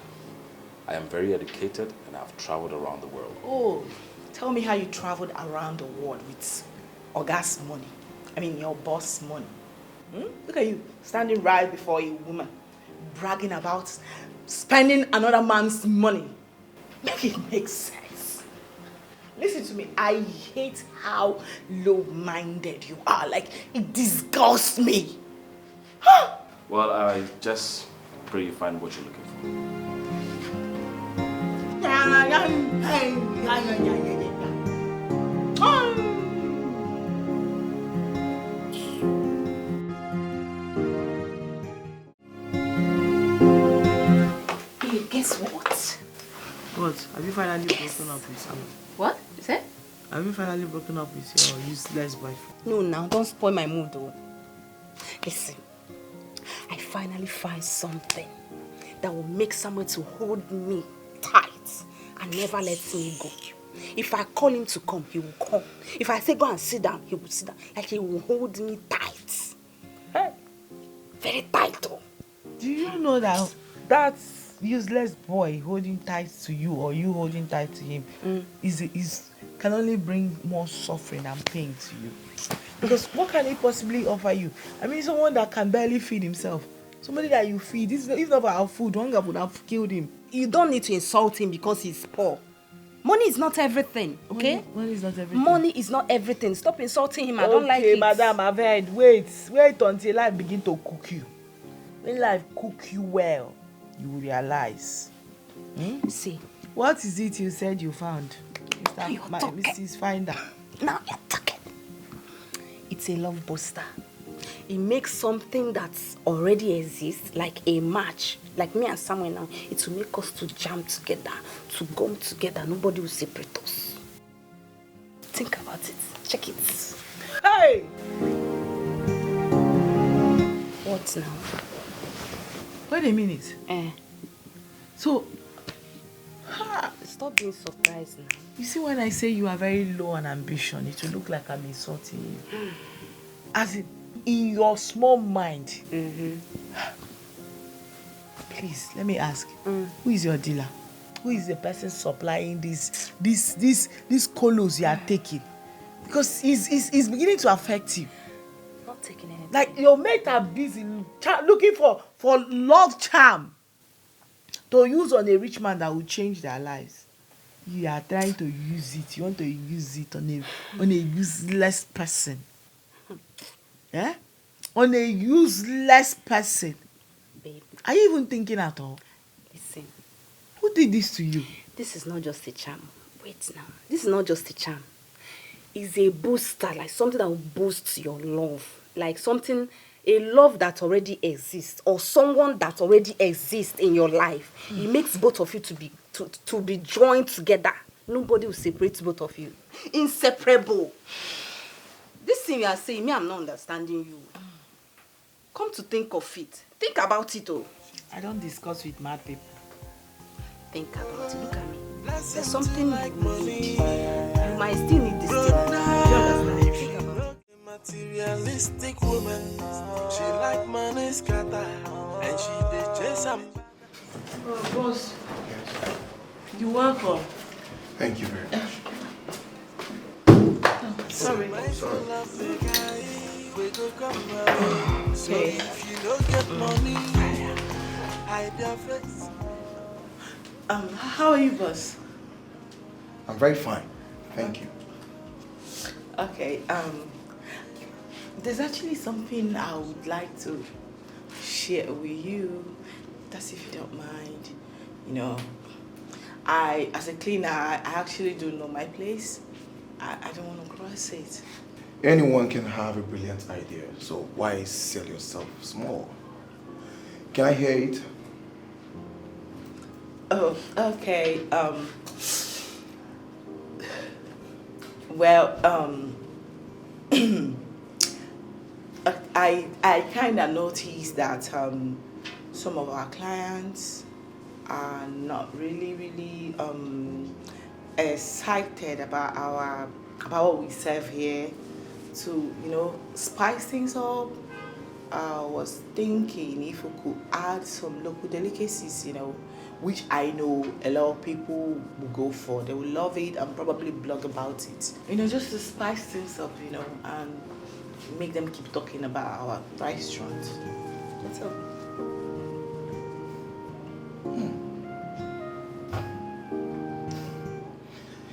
I am very educated and I've traveled around the world. Oh, tell me how you traveled around the world with August's money. I mean, your boss' money. Look at you, standing right before a woman, bragging about spending another man's money. Make it make sense. Listen to me, I hate how low-minded you are. Like, it disgusts me. Huh? Well, I just pray you find what you're looking for. Hey, guess what? What? Have you finally broken up with him? What? You said? Have you finally broken up with your useless boyfriend? No, now, don't spoil my mood though. Listen, I finally find something that will make someone to hold me tight and never let me go. If I call him to come, he will come. If I say go and sit down, he will sit down. Like he will hold me tight. Hey, very tight though. Do you know that that useless boy holding tight to you or you holding tight to him can only bring more suffering and pain to you? Because what can he possibly offer you? I mean, someone that can barely feed himself. Somebody that you feed. This is if not for our food, hunger would have killed him. You don't need to insult him because he's poor. Money is not everything, okay? Money is not everything. Money is not everything. Stop insulting him. I don't like it. Okay, madam, I've heard. Wait until life begin to cook you. When life cook you well, you will realize. See. What is it you said you found? Mrs. Finder. Now you're talking. It's a love booster. It makes something that already exists, like a match, like me and someone now. It will make us to jam together, to gum together. Nobody will separate us. Think about it. Check it. Hey! What now? Wait a minute. So, stop being surprised now. You see, when I say you are very low on ambition, it will look like I'm insulting you. As in your small mind. Please, let me ask. Who is your dealer? Who is the person supplying these colos you are taking? Because it's beginning to affect you. Not taking anything. Like your mate are busy looking for love charm to use on a rich man that will change their lives. You are trying to use it. You want to use it on a useless person. Yeah? On a useless person. Babe. Are you even thinking at all? Listen. Who did this to you? This is not just a charm. Wait now. This is not just a charm. It's a booster, like something that will boost your love. Like something, a love that already exists, or someone that already exists in your life. It makes both of you to be joined together. Nobody will separate both of you. Inseparable. This thing you are saying, me, I'm not understanding you. Come to think of it. Think about it, oh. I don't discuss with mad people. Think about it. Look at me. There's something you need. You might still need this thing. You understand? Think about it. Materialistic woman. She like money scatter. And she did chase some. Oh, boss. You're welcome. Thank you very much. Sorry. So if you don't get money, hide your face. How are you, boss? I'm very fine. Thank you. Okay, there's actually something I would like to share with you. That's if you don't mind. You know, as a cleaner, I actually do know my place. I don't want to cross it. Anyone can have a brilliant idea, so why sell yourself small? Can I hear it? Oh, okay. Well, I kind of noticed that some of our clients are not really excited about what we serve here. To, you know, spice things up. I was thinking if we could add some local delicacies, you know, which I know a lot of people will go for. They will love it and probably blog about it. You know, just to spice things up, you know, and make them keep talking about our restaurant. That's all.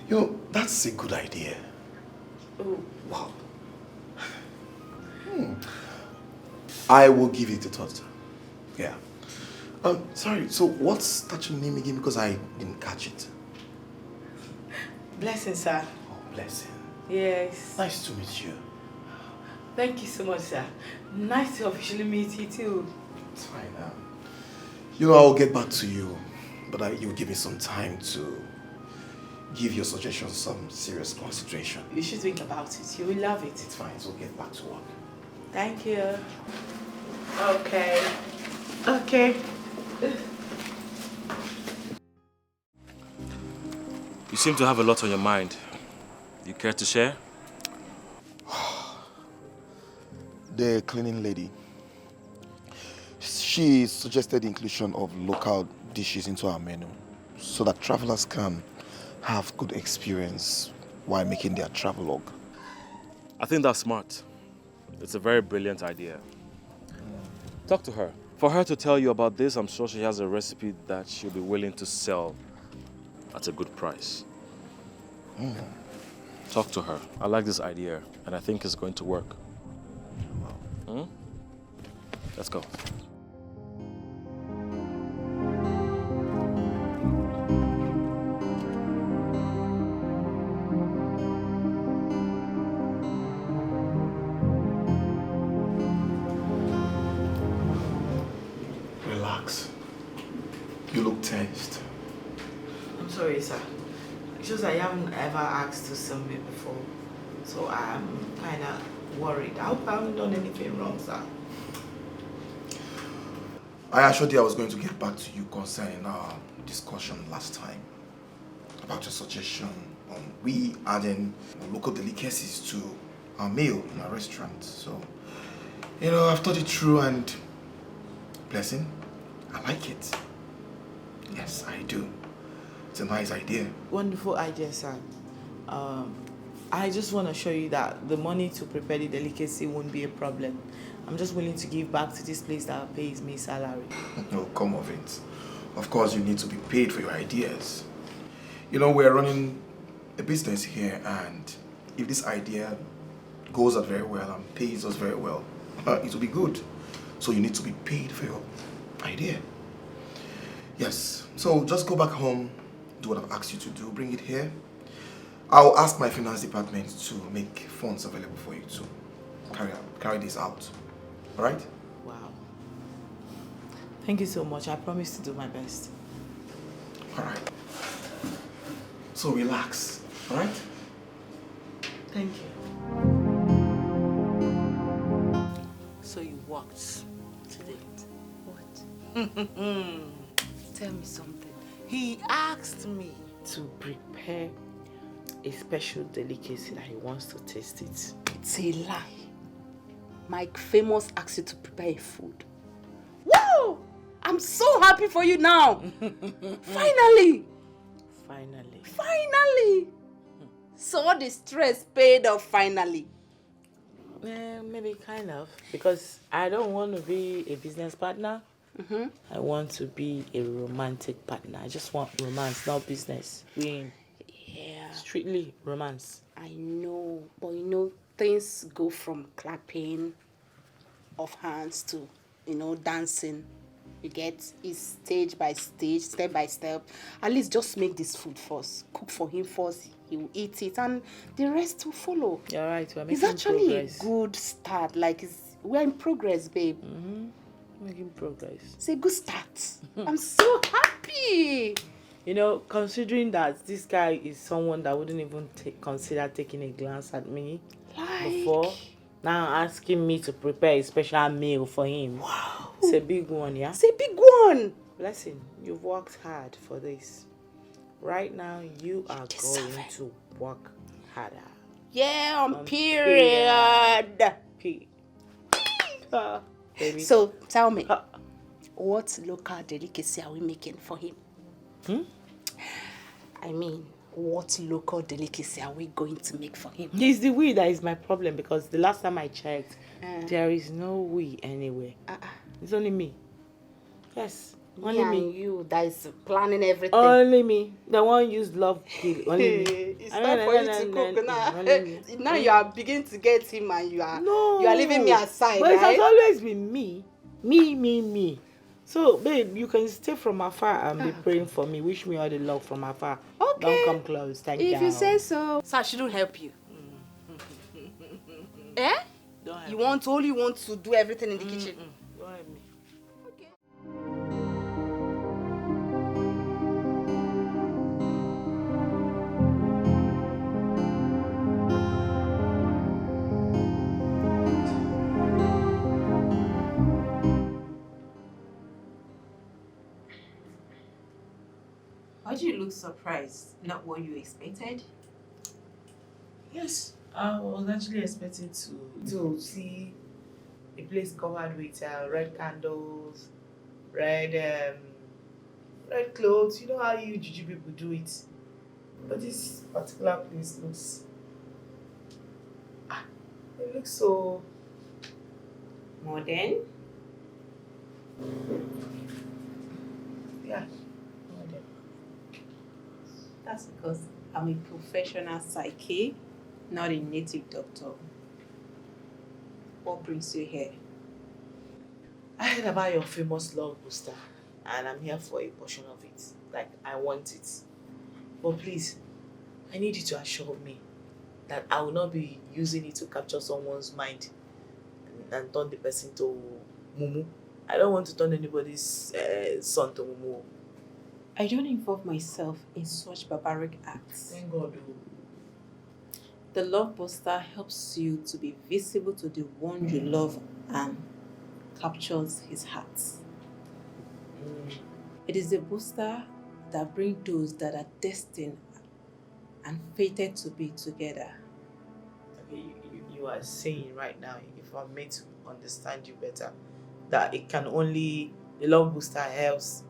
You know, that's a good idea. Oh, wow. I will give it a thought. Yeah. Sorry, so what's that your name again? Because I didn't catch it. Blessing, sir. Oh, Blessing. Yes. Nice to meet you. Thank you so much, sir. Nice to officially meet you too. It's fine. You know, I'll get back to you, but you'll give me some time to give your suggestions some serious consideration. You should think about it. You will love it. It's fine, so get back to work. Thank you. Okay. Okay. You seem to have a lot on your mind. You care to share? The cleaning lady. She suggested the inclusion of local dishes into our menu so that travelers can have good experience while making their travel log. I think that's smart. It's a very brilliant idea. Talk to her. For her to tell you about this, I'm sure she has a recipe that she'll be willing to sell at a good price. Talk to her. I like this idea, and I think it's going to work. Let's go. Relax. You look tensed. I'm sorry, sir. It's just I haven't ever asked to sell me before. So I'm kind of worried. I hope I haven't done anything wrong, sir. I assured you I was going to get back to you concerning our discussion last time about your suggestion on we adding local delicacies to our meal in our restaurant. So, you know, I've thought it through and blessing, I like it. Yes, I do. It's a nice idea. Wonderful idea, sir. I just want to show you that the money to prepare the delicacy won't be a problem. I'm just willing to give back to this place that pays me salary. No, come of it. Of course, you need to be paid for your ideas. You know, we're running a business here, and if this idea goes out very well and pays us very well, it will be good. So you need to be paid for your idea. Yes, so just go back home, do what I've asked you to do, bring it here. I'll ask my finance department to make funds available for you to carry this out. All right? Wow. Thank you so much. I promise to do my best. All right. So relax, all right? Thank you. So you walked today? What? Tell me something. He asked me to prepare a special delicacy that he wants to taste it. It's a lie. Mike Famous asked you to prepare a food. Wow! I'm so happy for you now. Finally! Finally! So all the stress paid off finally. Maybe kind of. Because I don't want to be a business partner. I want to be a romantic partner. I just want romance, not business. Yeah. Strictly romance. I know, but you know, things go from clapping of hands to, you know, dancing. You get it stage by stage, step by step. At least just make this food first. Cook for him first. He will eat it, and the rest will follow. You're right. We're making It's actually progress. a good start. Like we're in progress, babe. Making progress. It's a good start. I'm so happy. You know, considering that this guy is someone that wouldn't even consider taking a glance at me before, now asking me to prepare a special meal for him. Wow. It's a big one, yeah? It's a big one. Blessing, you've worked hard for this. Right now, you are going to work harder. Yeah, on period. Baby. So, tell me, what local delicacy are we making for him? I mean, what local delicacy are we going to make for him? It's the we that is my problem, because the last time I checked, there is no we anywhere. It's only me. Yes, only me. And you that is planning everything. Only me. The one used love kill. Only me. It's time for you to cook now. Now you are beginning to get him, and you are leaving me aside, but right? it has always been me. Me. So, babe, you can stay from afar and be praying for me. Wish me all the love from afar. Okay. Don't come close. Thank you. If you say so. So I shouldn't help you. Eh? Don't help You only want to do everything in the kitchen. Don't help me. Okay. Why do you look surprised? Not what you expected? Yes, I was actually expecting to see a place covered with red candles, red clothes. You know how you Juju people do it. But this particular place looks, it looks so Modern? Yeah. That's because I'm a professional psyche, not a native doctor. What brings you here? I heard about your famous love booster, and I'm here for a portion of it. Like, I want it. But please, I need you to assure me that I will not be using it to capture someone's mind and turn the person to Mumu. I don't want to turn anybody's son to Mumu. I don't involve myself in such barbaric acts. Thank God. The love booster helps you to be visible to the one you love and captures his heart. It is a booster that brings those that are destined and fated to be together. Okay, you are saying right now, if I'm made to understand you better, that it can only, the love booster helps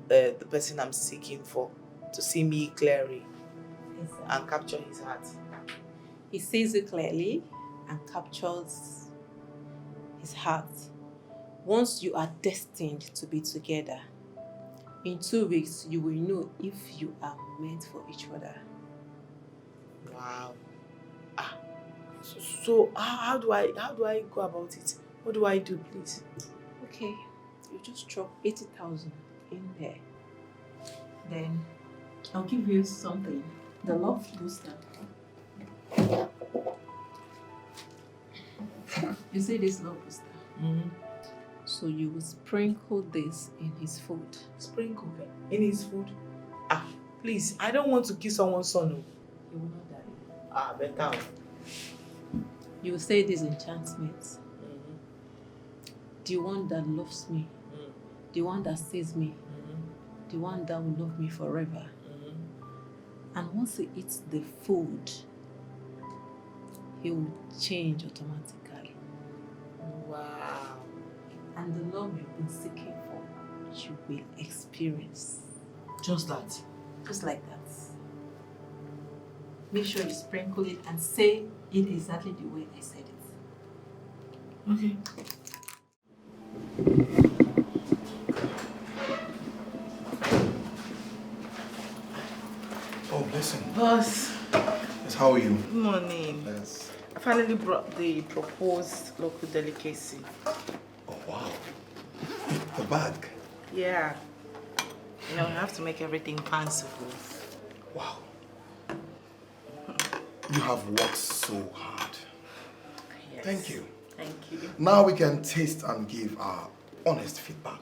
the person I'm seeking for to see me clearly and capture his heart. He sees it clearly and captures his heart. Once you are destined to be together, in 2 weeks you will know if you are meant for each other. Wow. So how do I go about it? What do I do, please? Okay, you just drop 80,000 in there. Then I'll give you something. The love booster. You see this love booster? Mm-hmm. So you will sprinkle this in his food. Sprinkle in his food? Please, I don't want to kill someone's son. He will not die. Better. You will say these enchantments. The one that loves me, the one that sees me, the one that will love me forever. And once he eats the food, he will change automatically. Wow. And the love you've been seeking for, you will experience. Just that? Just like that. Make sure you sprinkle it and say it exactly the way I said it. Okay. Oh, blessing. Boss. Yes, how are you? Good morning. Yes. I finally brought the proposed local delicacy. Oh, wow. The bag. Yeah. You know, I have to make everything fanciful. Wow. You have worked so hard. Yes. Thank you. Thank you. Now we can taste and give our honest feedback.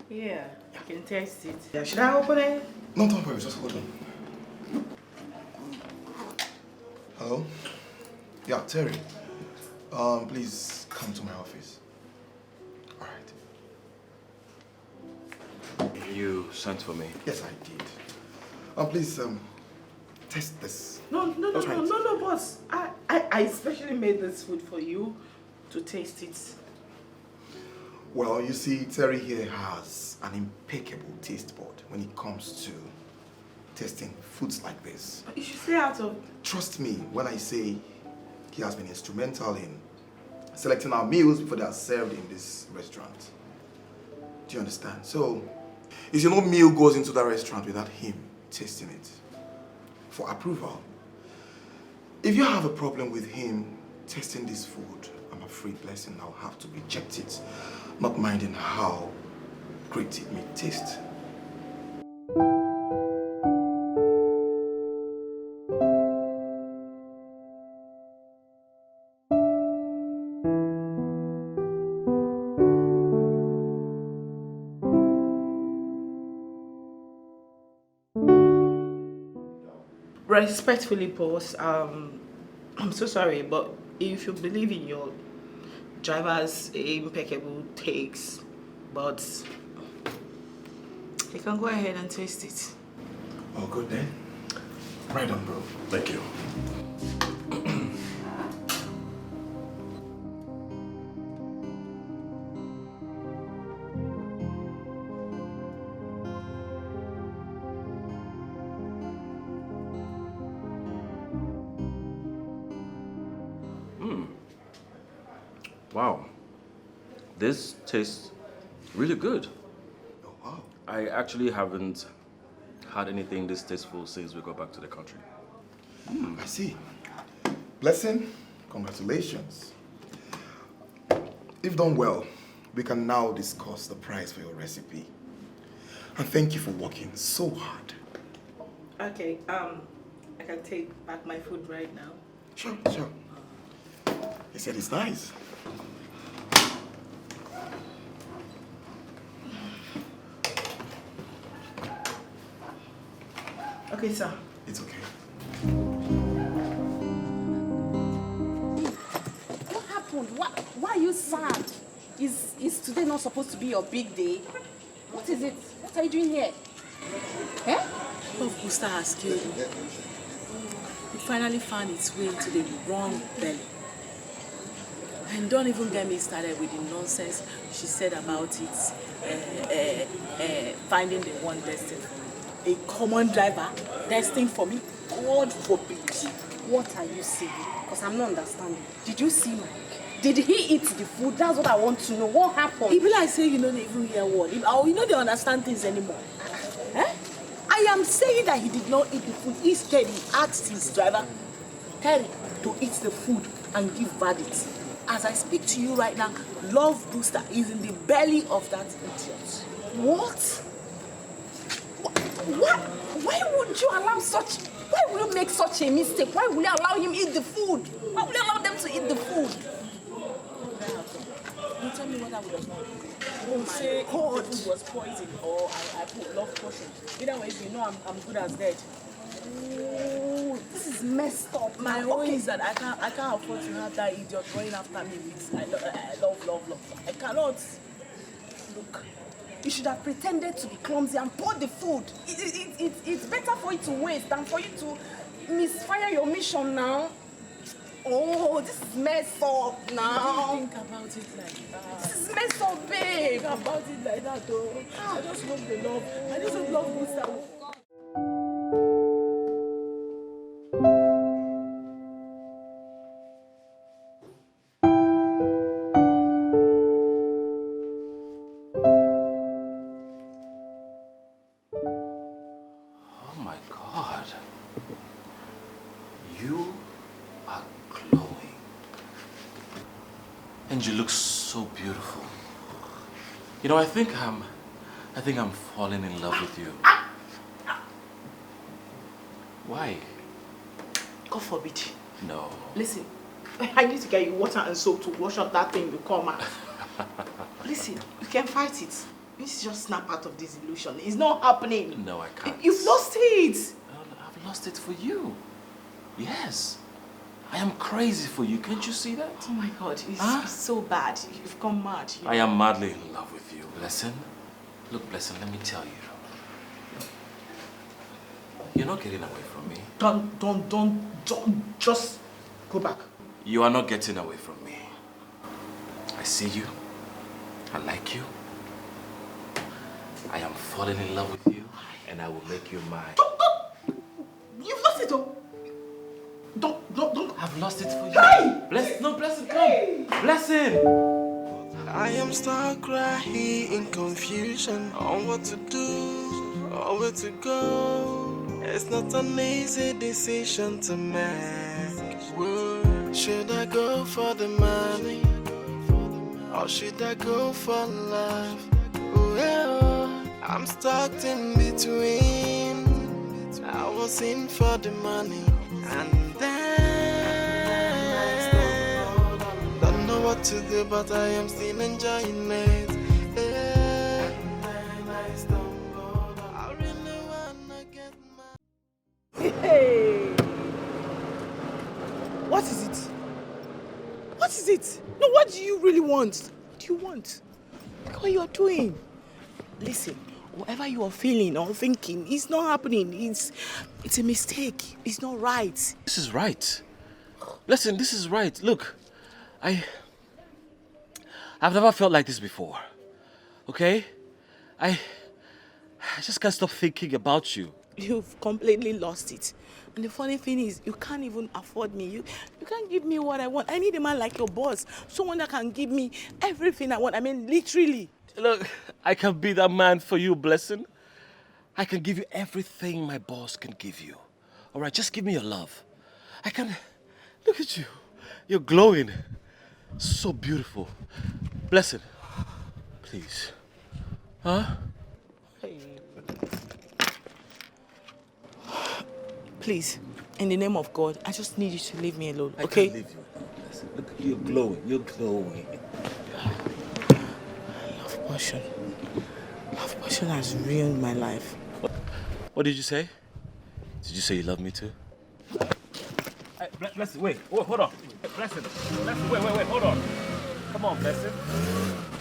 Yeah, you can taste it. Yeah, should I open it? No, don't worry, just hold on. Hello? Yeah, Terry. Please come to my office. All right. You sent for me? Yes, I did. Please, test this. No, boss. I especially made this food for you to taste it. Well, you see, Terry here has an impeccable taste bud when it comes to tasting foods like this. You should stay out of... Trust me when I say he has been instrumental in selecting our meals before they are served in this restaurant. Do you understand? So, you see, no meal goes into that restaurant without him tasting it for approval. If you have a problem with him tasting this food, I'm afraid, Blessing, I'll have to reject it, not minding how great it may taste. Respectfully, boss, I'm so sorry, but if you believe in your driver's impeccable takes, but you can go ahead and taste it. Oh, good then. Right on, bro. Thank you. Wow. This tastes Really good. Oh, wow. I actually haven't had anything this tasteful since we got back to the country. I see. Blessing, congratulations. If done well, we can now discuss the price for your recipe. And thank you for working so hard. Okay, I can take back my food right now. Sure. He said it's nice. Okay, sir. It's okay. What happened? Why are you sad? Is today not supposed to be your big day? What is it? What are you doing here? Eh? Love booster has killed me. It finally found its way into the wrong belly. And don't even get me started with the nonsense she said about it, finding the one destined for me. A common driver destined for me? God forbid. What are you saying? Because I'm not understanding. Did you see Mike? Did he eat the food? That's what I want to know. What happened? It be like say you don't even hear word. You know they understand things anymore. Eh? I am saying that he did not eat the food. Instead, he asked his driver, Terry, to eat the food and give verdict. As I speak to you right now, Love Booster is in the belly of that idiot. What? Why would you allow such... Why would you make such a mistake? Why would you allow him eat the food? Why would you allow them to eat the food? You tell me what I would have done. Oh my Say God. the food was poisoned or I put love potion. Either way, you know I'm good as dead. Oh, this is messed up. My own is that I can't afford to have that idiot running after me with I love. I cannot. Look, you should have pretended to be clumsy and poured the food. It's better for you to waste than for you to misfire your mission now. Oh, this is messed up now. Don't think about it like that. This is messed up, babe. Think about it like that, though. I just hope the love. I just hope love booster. Oh my God. You are glowing. And you look so beautiful. You know, I think I'm falling in love with you. Why? God forbid. No. Listen, I need to get you water and soap to wash up that thing you come out. Listen, you can fight it. You need to just snap out of this illusion. It's not happening. No, I can't. You've lost it. I've lost it for you. Yes. I am crazy for you. Can't you see that? Oh my God, it's so bad. You've gone mad. I am madly in love with you, Blessing. Look, Blessing, let me tell you. You're not getting away from me. Don't, just go back. You are not getting away from me. I see you. I like you. I am falling in love with you, and I will make you mine. You've lost it, oh. Don't. I've lost it for you. Hey! Blessing, come. Blessing. I am stuck right here in confusion on what to do or where to go. It's not an easy decision to make. Should I go for the money or should I go for love? Well, I'm stuck in between. I was in for the money and then don't know what to do, but I am still enjoying it. I really wanna get my... Hey! What is it? What is it? No, what do you really want? What do you want? Look what you are doing. Listen, whatever you are feeling or thinking, it's not happening. It's a mistake. It's not right. This is right. Listen, this is right. Look, I've never felt like this before. Okay? I just can't stop thinking about you. You've completely lost it. And the funny thing is, you can't even afford me. You can't give me what I want. I need a man like your boss. Someone that can give me everything I want. I mean, literally. Look, I can be that man for you, Blessing. I can give you everything my boss can give you. All right, just give me your love. I can... Look at you. You're glowing. So beautiful. Blessing, please. Huh? Please, in the name of God, I just need you to leave me alone, I okay? can't leave you. Blessing, look, you're glowing. You're glowing. Love potion. Love potion has ruined my life. What did you say? Did you say you love me too? Hey, Blessing, wait. Oh, hold on. Hey, Blessing, wait, hold on. Come on, Blessing.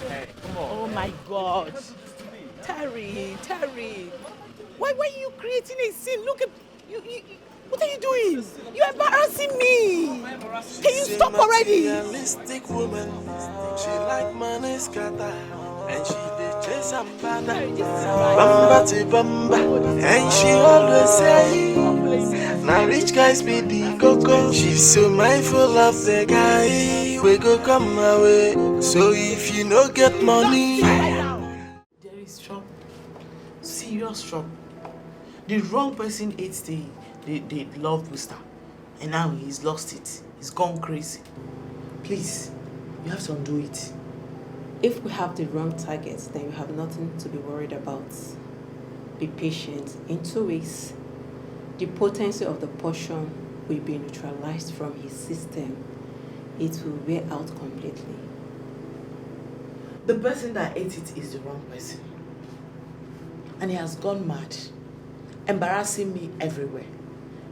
Hey, come on. Oh my God. Terry. Why are you creating a scene? Look at you. What are you doing? You're embarrassing me. Can you stop already? Materialistic woman. She like money scatter. And she dey chase and banner. Bamba to bamba. And she always say, now rich guys be the coco. She's so mindful of the guy. We go come my way. So if you no get money, There is trouble. Serious trouble. The wrong person ate the love booster. And now he's lost it. He's gone crazy. Please, you have to undo it. If we have the wrong targets, then you have nothing to be worried about. Be patient. In 2 weeks, the potency of the potion will be neutralized from his system. It will wear out completely. The person that ate it is the wrong person. And he has gone mad, embarrassing me everywhere.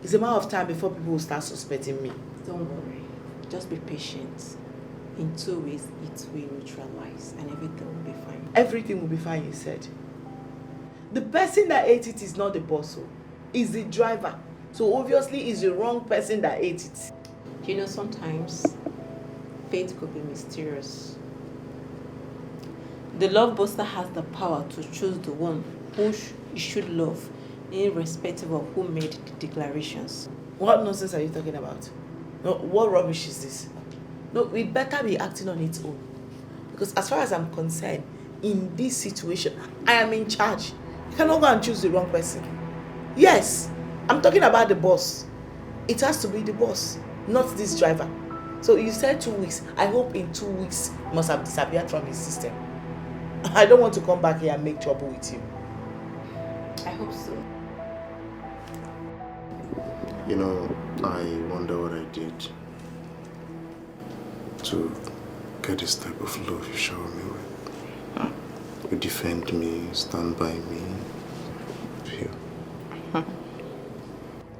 It's a matter of time before people will start suspecting me. Don't worry. Just be patient. In 2 weeks, it will neutralize and everything will be fine. Everything will be fine, you said. The person that ate it is not the boss, it's the driver. So obviously it's the wrong person that ate it. You know, sometimes fate could be mysterious. The love booster has the power to choose the one who you should love, irrespective of who made the declarations. What nonsense are you talking about? No, what rubbish is this? No, we better be acting on its own. Because as far as I'm concerned, in this situation, I am in charge. You cannot go and choose the wrong person. Yes, I'm talking about the boss. It has to be the boss, not this driver. So you said 2 weeks. I hope in 2 weeks he must have disappeared from his system. I don't want to come back here and make trouble with you. I hope so. You know, I wonder what I did to get this type of love you shower me with. You defend me, stand by me.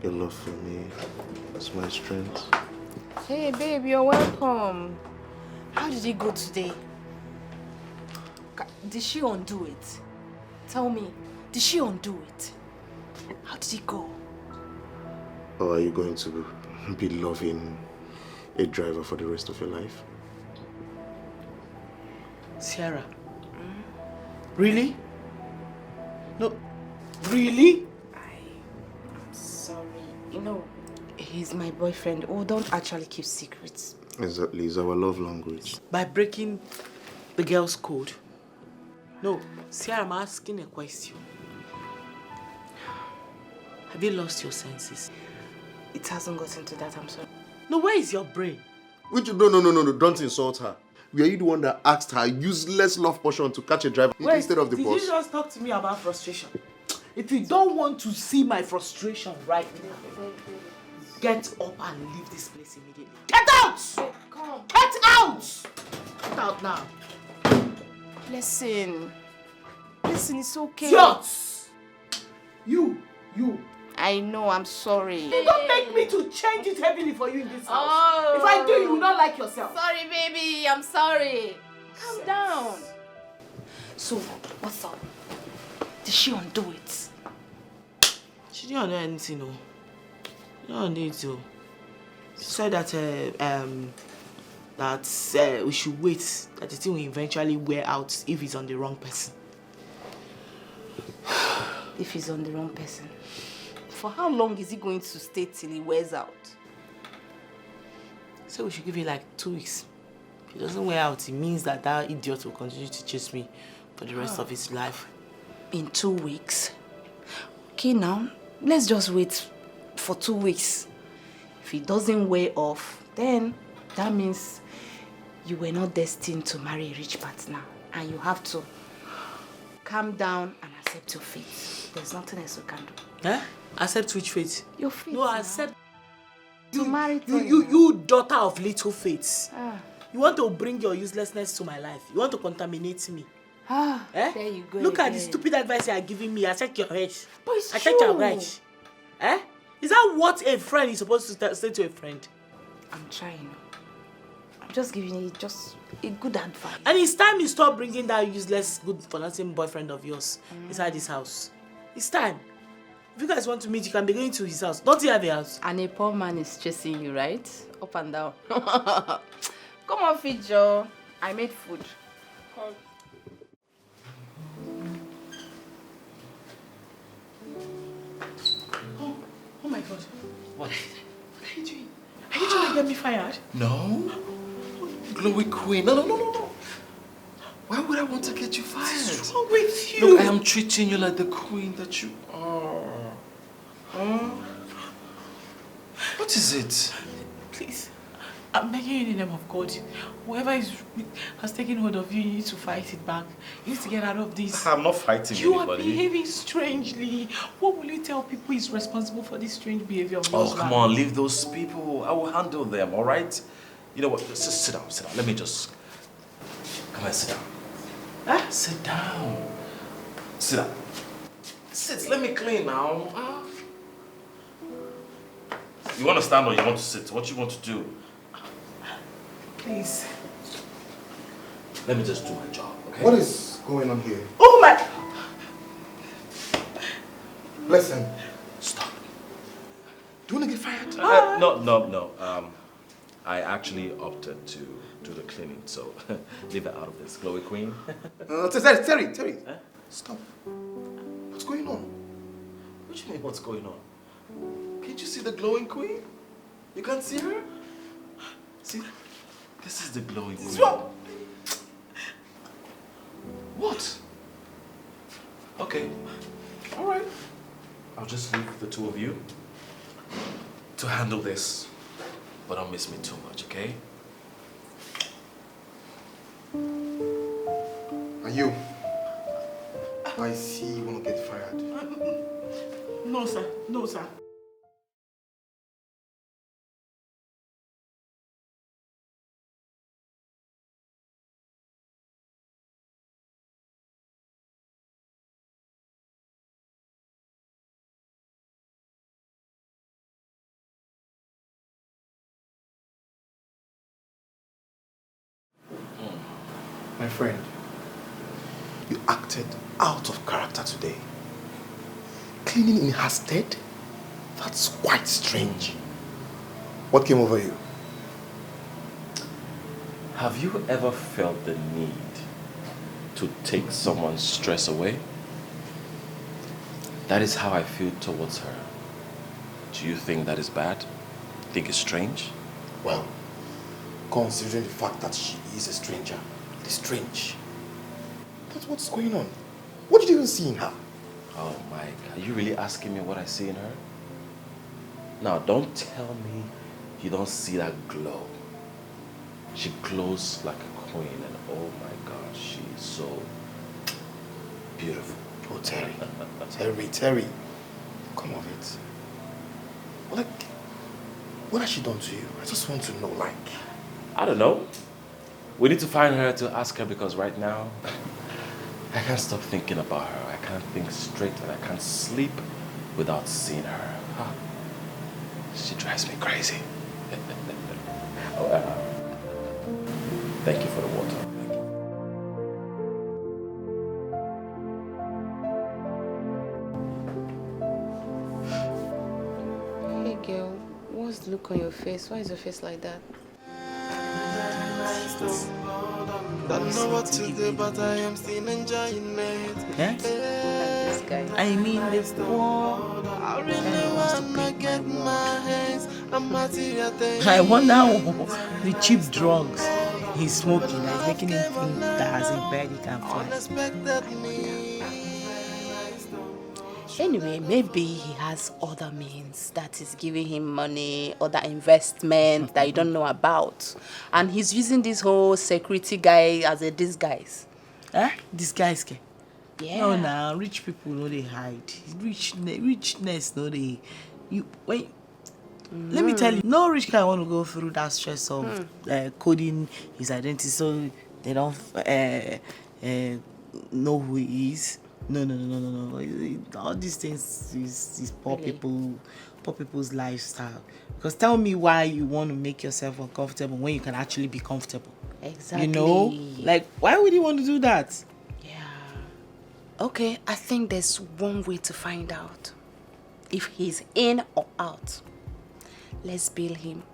Your love for me is my strength. Hey, babe, you're welcome. How did it go today? Did she undo it? Tell me, did she undo it? How did it go? Or are you going to be loving a driver for the rest of your life? Sierra. Really? No, really? I'm sorry. You know, he's my boyfriend. Oh, don't actually keep secrets. Exactly, it's our love language. By breaking the girl's code. No, Sierra, I'm asking a question. Have you lost your senses? It hasn't gotten to that, I'm sorry. No, where is your brain? Uche, no, don't insult her. Were you the one that asked her useless love potion to catch a driver instead of the boss? Did you just talk to me about frustration? If you don't want to see my frustration right now, get up and leave this place immediately. Get out! Come. Get out! Get out now. Listen, it's okay. Idiots! You. I know, I'm sorry. You don't make me to change it heavily for you in this house. If I do, you will not like yourself. Sorry, baby, I'm sorry. Calm down. So, what's up? Did she undo it? She didn't undo anything, no. She didn't undo it, though. She said that we should wait, that the thing will eventually wear out if he's on the wrong person. If he's on the wrong person. For how long is he going to stay till he wears out? So we should give it like 2 weeks. If it doesn't wear out, it means that idiot will continue to chase me for the rest of his life. In 2 weeks? Okay, now, let's just wait for 2 weeks. If he doesn't weigh off, then that means you were not destined to marry a rich partner. And you have to calm down and accept your fate. There's nothing else you can do. Eh? Accept which fate? Your fate. No, accept. To marry You daughter of little fates. You want to bring your uselessness to my life. You want to contaminate me. There you go. Look at the stupid advice you are giving me. Accept your right. But it's Accept true. your right. Eh? Is that what a friend is supposed to say to a friend? I'm trying. I'm just giving you just a good advice. And it's time you stop bringing that useless, good for nothing boyfriend of yours inside this house. It's time. If you guys want to meet, you can be going to his house. Don't you have a house? And a poor man is chasing you, right? Up and down. Come on, Fijo. I made food. Come. Oh my God. What? What are you doing? Are you trying to get me fired? No. Glowy Queen. No. Why would I want to get you fired? What's wrong with you? Look, I am treating you like the queen that you are. What is it? Please, I'm begging you in the name of God. Whoever has taken hold of you, you need to fight it back. You need to get out of this. I'm not fighting You anybody. are behaving strangely. What will you tell people is responsible for this strange behavior of yours? Oh, come on, leave those people. I will handle them, all right? You know what? Just sit down. Let me just... Come on, sit down. Huh? Sit down. Sit down. Sit, let me clean now. You want to stand or you want to sit? What you want to do? Please. Let me just do my job, okay? What is going on here? Oh my... Listen. Stop. Do you want to get fired? No. I actually opted to do the cleaning, so leave her out of this. Glowy Queen. Terry. Huh? Stop. What's going on? What do you mean, what's going on? Can't you see the glowing queen? You can't see her? See? This is the glowing queen. Wrong. What? Okay. All right. I'll just leave the two of you to handle this. But don't miss me too much, okay? Are you? I see you want to get fired. No, sir. No, sir. My friend, you acted out of character today. Cleaning in her stead? That's quite strange. What came over you? Have you ever felt the need to take someone's stress away? That is how I feel towards her. Do you think that is bad? Think it's strange? Well, considering the fact that she is a stranger, it is strange. But what's going on? What did you even see in her? Oh, Mike, are you really asking me what I see in her? Now, don't tell me you don't see that glow. She glows like a queen, and oh my God, she is so beautiful. Oh, Terry. Terry. Come on, it. Like, what has she done to you? I just want to know, like... I don't know. We need to find her to ask her, because right now, I can't stop thinking about her. I can't think straight and I can't sleep without seeing her. Huh? She drives me crazy. Thank you for the water. Hey girl, what's the look on your face? Why is your face like that? Don't know what to do, but I am still enjoying it. Yes? This guy. I mean the poor. I really wanna get my hands on material things. I wonder the cheap drugs he's smoking, that is making him think that as a bird he can fly. Anyway, maybe he has other means that is giving him money, other investment that you don't know about. And he's using this whole security guy as a disguise. Eh? Disguise? Yeah. No, nah, rich people know they hide. Richness know they... Wait. Let me tell you, no rich guy want to go through that stress of coding his identity so they don't know who he is. No. All these things is poor people's lifestyle. Because tell me why you want to make yourself uncomfortable when you can actually be comfortable. Exactly. You know? Like, why would you want to do that? Yeah. Okay, I think there's one way to find out if he's in or out. Let's bill him.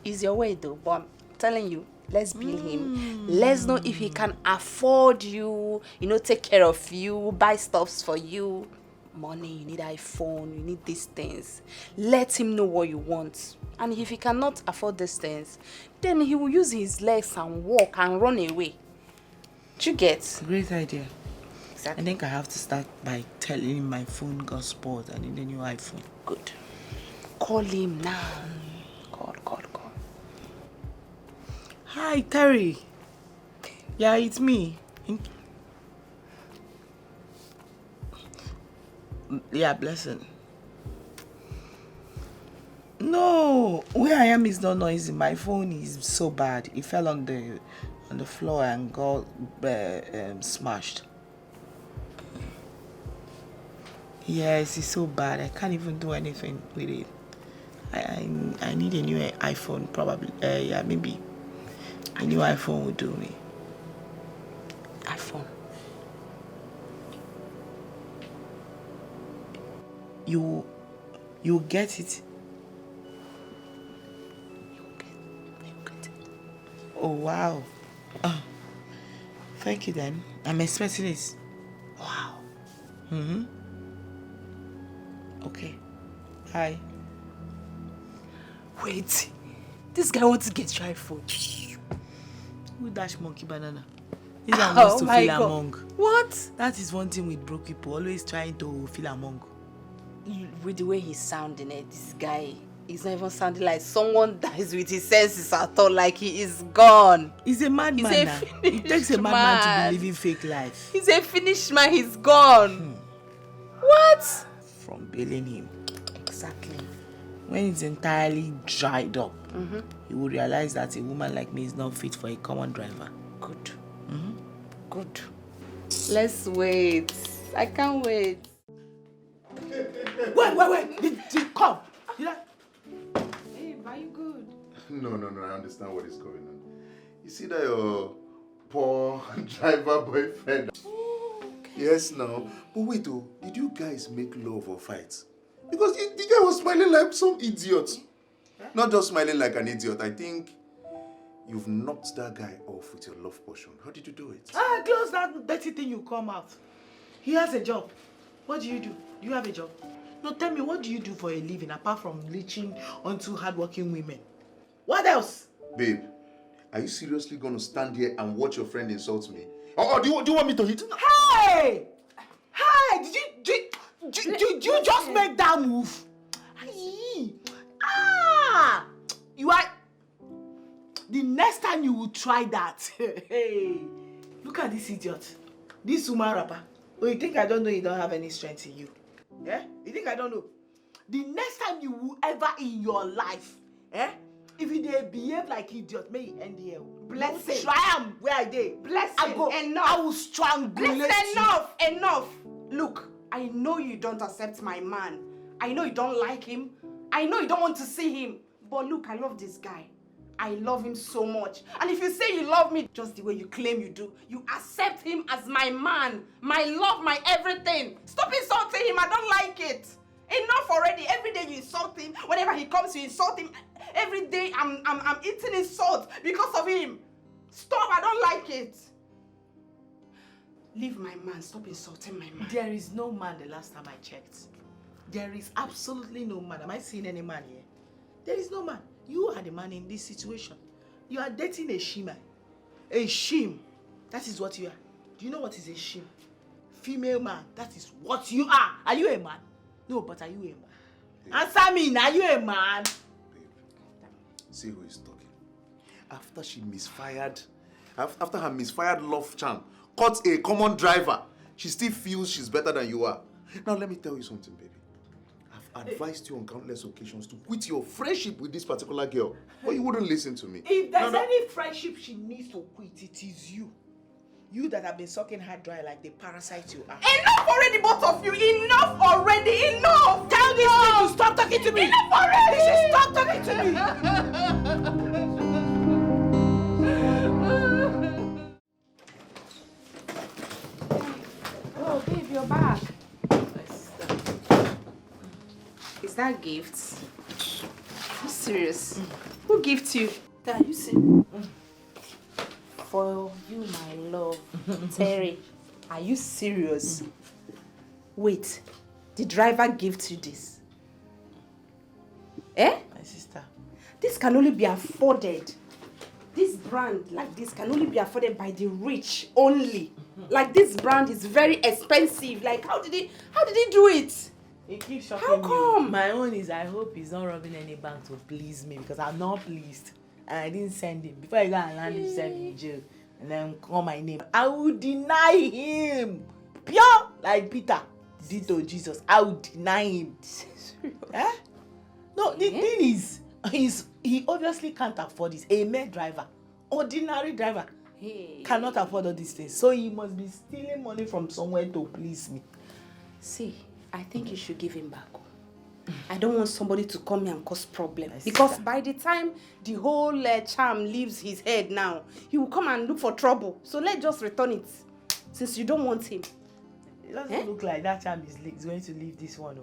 It's your way though, but I'm telling you, let's bill him. Let's know if he can afford you, take care of you, buy stuffs for you. Money, you need iPhone, you need these things. Let him know what you want. And if he cannot afford these things, then he will use his legs and walk and run away. Do you get? Great idea. Exactly. I think I have to start by telling him my phone got spoiled. I need a new iPhone. Good. Call him now. Call. Hi, Terry. Yeah, it's me. Yeah, blessing. No, where I am is not noisy. My phone is so bad. It fell on the floor and got smashed. Yes, it's so bad. I can't even do anything with it. I need a new iPhone, probably. Yeah, maybe a new iPhone would do me. iPhone. You get it. You get it. Oh wow. Thank you then. I'm expecting it. Wow. Okay. Hi. Wait. This guy wants to get your iPhone. Who dash monkey banana? This one wants to feel among. What? That is one thing with broke people, always trying to feel among. With the way he's sounding it, this guy is not even sounding like someone that is with his senses at all, like he is gone. He's a madman now. It takes a madman to be living fake life. He's a finished man, he's gone. What? From bailing him. Exactly. When it's entirely dried up, you will realize that a woman like me is not fit for a common driver. Good. Good. Let's wait. I can't wait. Wait. Come. Hey, are you good? No, I understand what is going on. You see that your poor driver boyfriend? Oh, okay. Yes, now. But wait, did you guys make love or fight? Because the guy was smiling like some idiot. Not just smiling like an idiot. I think you've knocked that guy off with your love potion. How did you do it? Close that dirty thing you come out. He has a job. What do? Do you have a job? No, tell me, what do you do for a living apart from leeching onto hardworking women? What else? Babe, are you seriously going to stand here and watch your friend insult me? Or do you want me to hit? Hey! Did you just make that move? You are... The next time you will try that, hey, look at this idiot. This woman rapper. Oh, you think I don't know you don't have any strength in you? Yeah? You think I don't know? The next time you will ever in your life, if you behave like idiot, may you end here. Bless him. Try am where I did. Bless him. Enough. I will strangulate you. Enough. Look, I know you don't accept my man. I know you don't like him. I know you don't want to see him. But look, I love this guy. I love him so much. And if you say you love me just the way you claim you do, you accept him as my man, my love, my everything. Stop insulting him. I don't like it. Enough already. Every day you insult him. Whenever he comes, you insult him. Every day I'm eating insult because of him. Stop. I don't like it. Leave my man. Stop insulting my man. There is no man the last time I checked. There is absolutely no man. Am I seeing any man here? There is no man. You are the man in this situation. You are dating a shima. A shim. That is what you are. Do you know what is a shim? Female man. That is what you are. Are you a man? No, but are you a man? Babe. Answer me. Are you a man? Babe, see who is talking. After she misfired, after her misfired love charm caught a common driver, she still feels she's better than you are. Now let me tell you something, baby. I've advised you on countless occasions to quit your friendship with this particular girl, but you wouldn't listen to me. If there's any friendship she needs to quit, it is you. You that have been sucking her dry like the parasite you are. Enough already, both of you! Enough already! Enough! Tell this thing to stop talking to me! Enough already! She stop talking to me! Oh, babe, you're back. Is that gifts? I'm serious. Who gifts you? Are you see? For you, my love. Terry, are you serious? Wait, the driver gives you this? Eh? My sister. This can only be afforded. This brand like this can only be afforded by the rich only. Like this brand is very expensive. Like how did he do it? It keeps shocking How come? me. My own is I hope he's not robbing any bank to please me because I'm not pleased. And I didn't send him. Before I go and land himself in jail and then call my name, I will deny him. Pure like Peter did to Jesus. I will deny him. Eh? No, the thing is, he obviously can't afford this. A mere driver, ordinary driver, cannot afford all these things. So he must be stealing money from somewhere to please me. See, I think you should give him back. I don't want somebody to come here and cause problems. Because by the time the whole charm leaves his head now, he will come and look for trouble. So let's just return it. Since you don't want him. It doesn't look like that charm is going to leave this one.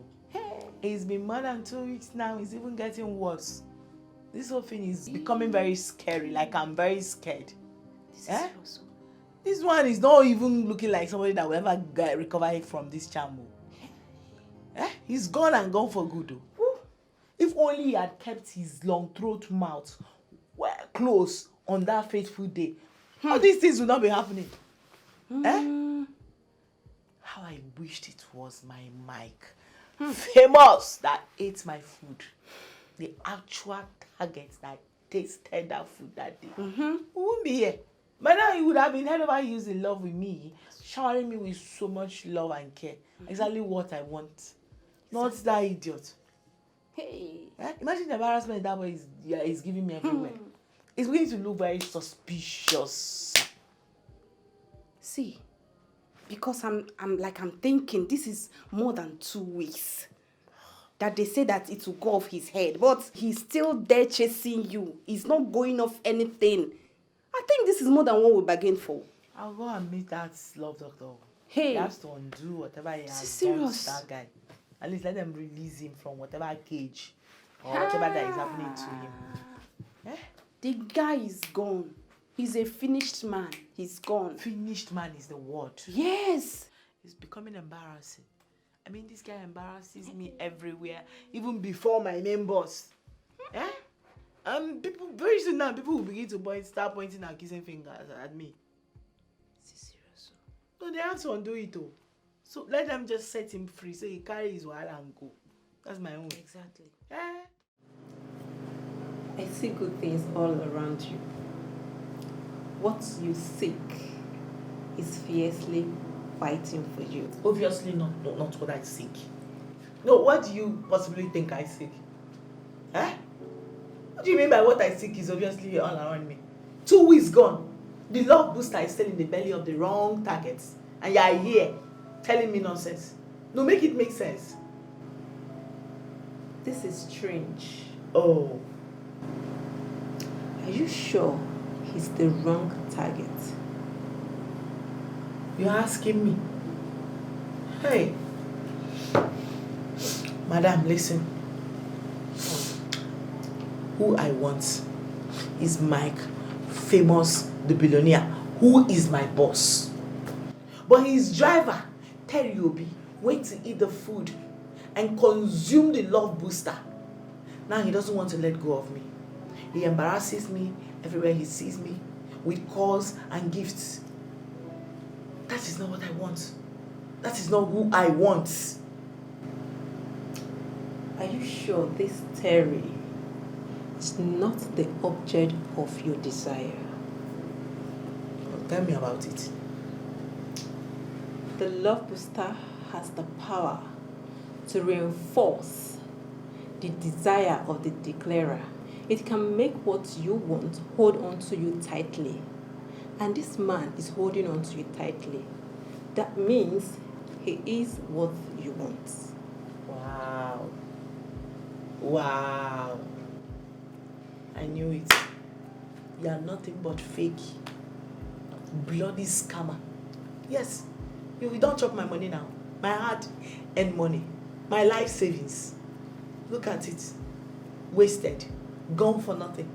It's been more than 2 weeks now. It's even getting worse. This whole thing is becoming very scary. Like I'm very scared. This one is not even looking like somebody that will ever recover from this charm. He's gone and gone for good. If only he had kept his long throat mouth well closed on that fateful day, all these things would not be happening. How I wished it was my mic. Famous that ate my food. The actual target that tasted that food that day. We wouldn't be here. But now he would have been head over heels in love with me, showering me with so much love and care. Exactly what I want. Not that idiot. Hey. Imagine the embarrassment that boy is giving me everywhere. It's going to look very suspicious. See, because I'm thinking this is more than 2 weeks. That they say that it will go off his head, but he's still there chasing you. He's not going off anything. I think this is more than what we bargained for. I'll go and meet that love doctor. Hey. He has to undo whatever he has done to that guy. At least let them release him from whatever cage or whatever that is happening to him. The guy is gone. He's a finished man. He's gone. Finished man is the word. Yes. It's becoming embarrassing. I mean, this guy embarrasses me everywhere, even before my main boss. People very soon now, people will begin to start pointing and kissing fingers at me. Is he serious? No, they have to undo it though. So let them just set him free so he carry his wire and go. That's my own. Exactly. I see good things all around you. What you seek is fiercely fighting for you. Obviously not what I seek. No, what do you possibly think I seek? What do you mean by what I seek is obviously all around me? 2 weeks gone. The love booster is still in the belly of the wrong targets. And you are here telling me nonsense. No, make it make sense. This is strange. Oh. Are you sure he's the wrong target? You're asking me? Hey. Madam, listen. Who I want is Mike, famous, the billionaire, who is my boss. But his driver, Terry Obi, went to eat the food and consume the love booster. Now he doesn't want to let go of me. He embarrasses me everywhere he sees me, with calls and gifts. That is not what I want. That is not who I want. Are you sure this Terry is not the object of your desire? Well, tell me about it. The love booster has the power to reinforce the desire of the declarer. It can make what you want hold on to you tightly. And this man is holding on to you tightly. That means he is what you want. Wow. Wow. I knew it. You are nothing but fake. Bloody scammer. Yes. You don't chop my money now. My hard earned money. My life savings. Look at it. Wasted. Gone for nothing.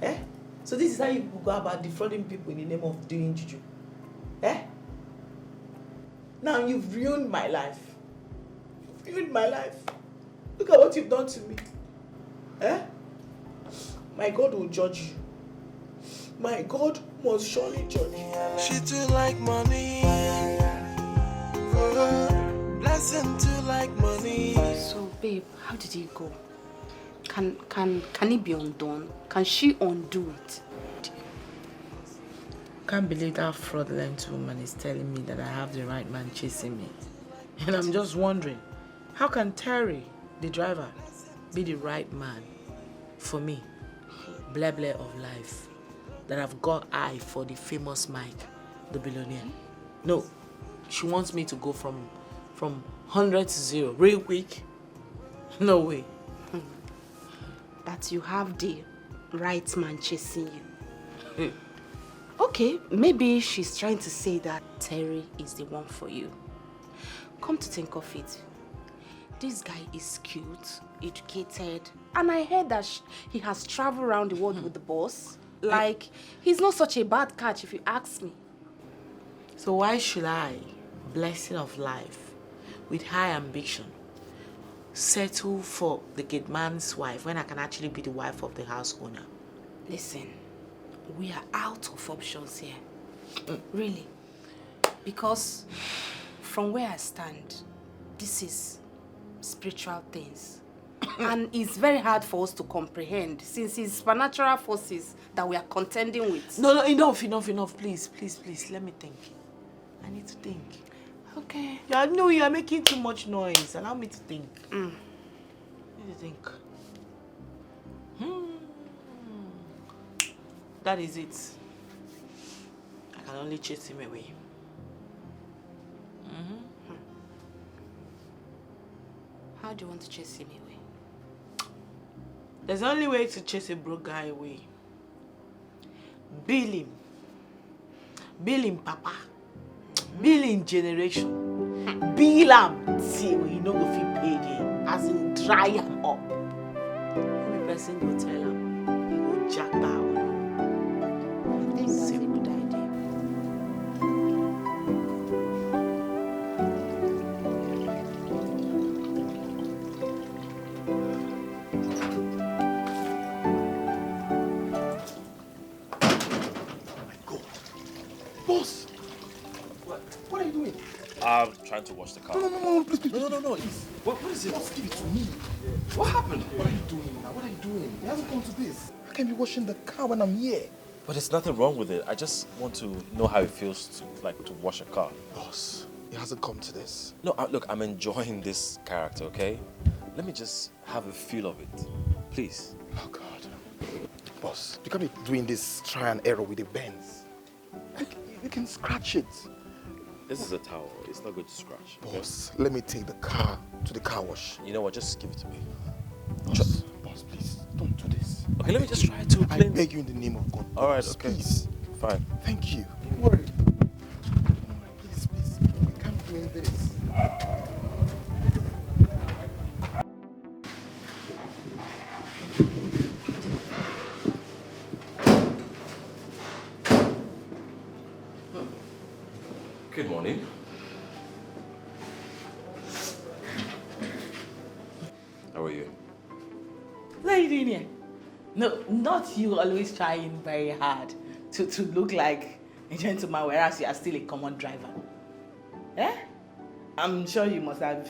Eh? So this is how you go about defrauding people in the name of doing juju. Eh? Now you've ruined my life. You've ruined my life. Look at what you've done to me. Eh? My God will judge you. My God must surely judge you. She too like money. Blessing too like money. So babe, how did it go? Can it be undone? Can she undo it? Can't believe that fraudulent woman is telling me that I have the right man chasing me. And I'm just wondering, how can Terry, the driver, be the right man for me? Blah blah of life. That I've got eye for the famous Mike, the billionaire. No, she wants me to go from 100 to 0 real quick. No way. That you have the right man chasing you. Okay, maybe she's trying to say that Terry is the one for you. Come to think of it, this guy is cute, educated, and I heard that he has traveled around the world with the boss. Like, he's not such a bad catch if you ask me. So why should I, blessing of life, with high ambition, settle for the gate man's wife when I can actually be the wife of the house owner? Listen, we are out of options here. Really. Because from where I stand, this is spiritual things. And it's very hard for us to comprehend since it's supernatural forces that we are contending with. No, enough. Please, let me think. I need to think. Okay. Yeah, no, you are making too much noise. Allow me to think. I need to think. That is it. I can only chase him away. How do you want to chase him away? There's only way to chase a broke guy away. Bill him. Bill him, Papa. Bill him, generation. Bill him till you know go feel paid him. As in dry him up. Every person go tell him. He go jack down. I think that's a good idea. Boss! What are you doing? I'm trying to wash the car. No, please. No. What is it? Boss, give it to me. What happened? What are you doing now? What are you doing? It hasn't come to this. I can't be washing the car when I'm here. But there's nothing wrong with it. I just want to know how it feels to wash a car. Boss, it hasn't come to this. No, look, I'm enjoying this character, okay? Let me just have a feel of it. Please. Oh, God. Boss, you can't be doing this try and error with the bends. You can scratch it. This is a towel. It's not good to scratch. Boss, let me take the car to the car wash. You know what? Just give it to me. Boss, please, don't do this. Okay, let me just try to I clean. beg you in the name of God. All right, Boss, okay. Please. Fine. Thank you. Don't worry. Please. We can't do this. Good morning. How are you? What are you doing here? No, not you always trying very hard to look like a gentleman, whereas you are still a common driver. Eh? I'm sure you must have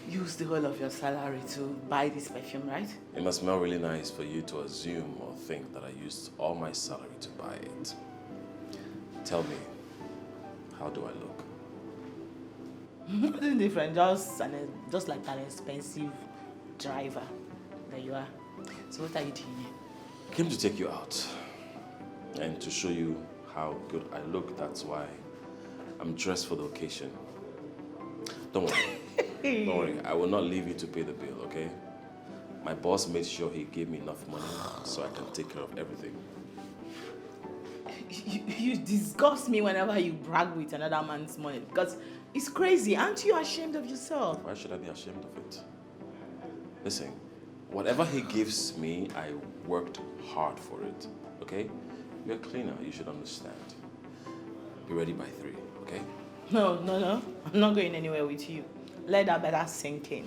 used the whole of your salary to buy this perfume, right? It must smell really nice for you to assume or think that I used all my salary to buy it. Tell me, how do I look? Nothing different, just like an expensive driver. There you are. So what are you doing here? I came to take you out and to show you how good I look. That's why I'm dressed for the occasion. Don't worry. Don't worry. I will not leave you to pay the bill, okay? My boss made sure he gave me enough money so I can take care of everything. You disgust me whenever you brag with another man's money because it's crazy. Aren't you ashamed of yourself? Why should I be ashamed of it? Listen, whatever he gives me, I worked hard for it, okay? You're a cleaner, you should understand. Be ready by 3, okay? No. I'm not going anywhere with you. Let that better sink in.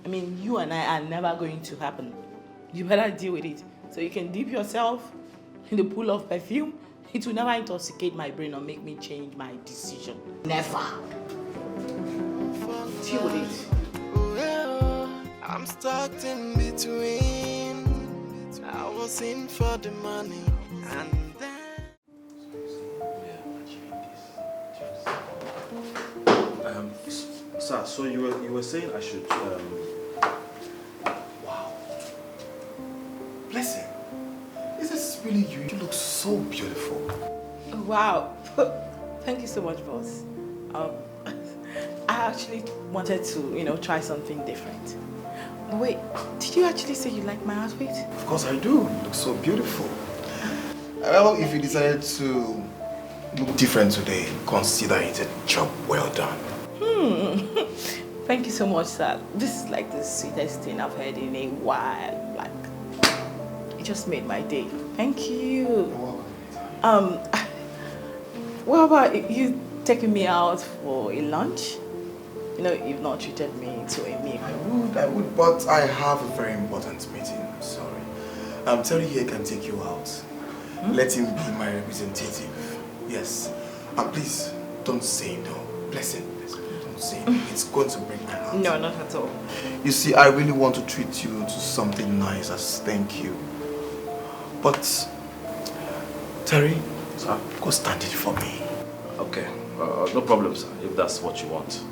I mean, you and I are never going to happen. You better deal with it. So you can dip yourself in the pool of perfume. It will never intoxicate my brain or make me change my decision. Never. Deal with it. I'm stuck in between. I was in for the money and then. Sir, so you were saying I should Wow. Blessing. Is this really you? You look so beautiful. Wow. Thank you so much, boss. I actually wanted to, try something different. Wait, did you actually say you like my outfit? Of course I do. You look so beautiful. Well, if you decided to look different today, consider it a job well done. Thank you so much, sir. This is like the sweetest thing I've heard in a while. Like, it just made my day. Thank you. You're welcome. What about you taking me out for a lunch? You've not treated me to a meal. I would, but I have a very important meeting. Sorry. Terry here can take you out. Let him be my representative. Yes. Please, don't say no. Blessing. Don't say no. It's going to break my heart. No, not at all. You see, I really want to treat you to something nice as thank you. But, Terry, sir, go stand it for me. Okay, no problem, sir, if that's what you want.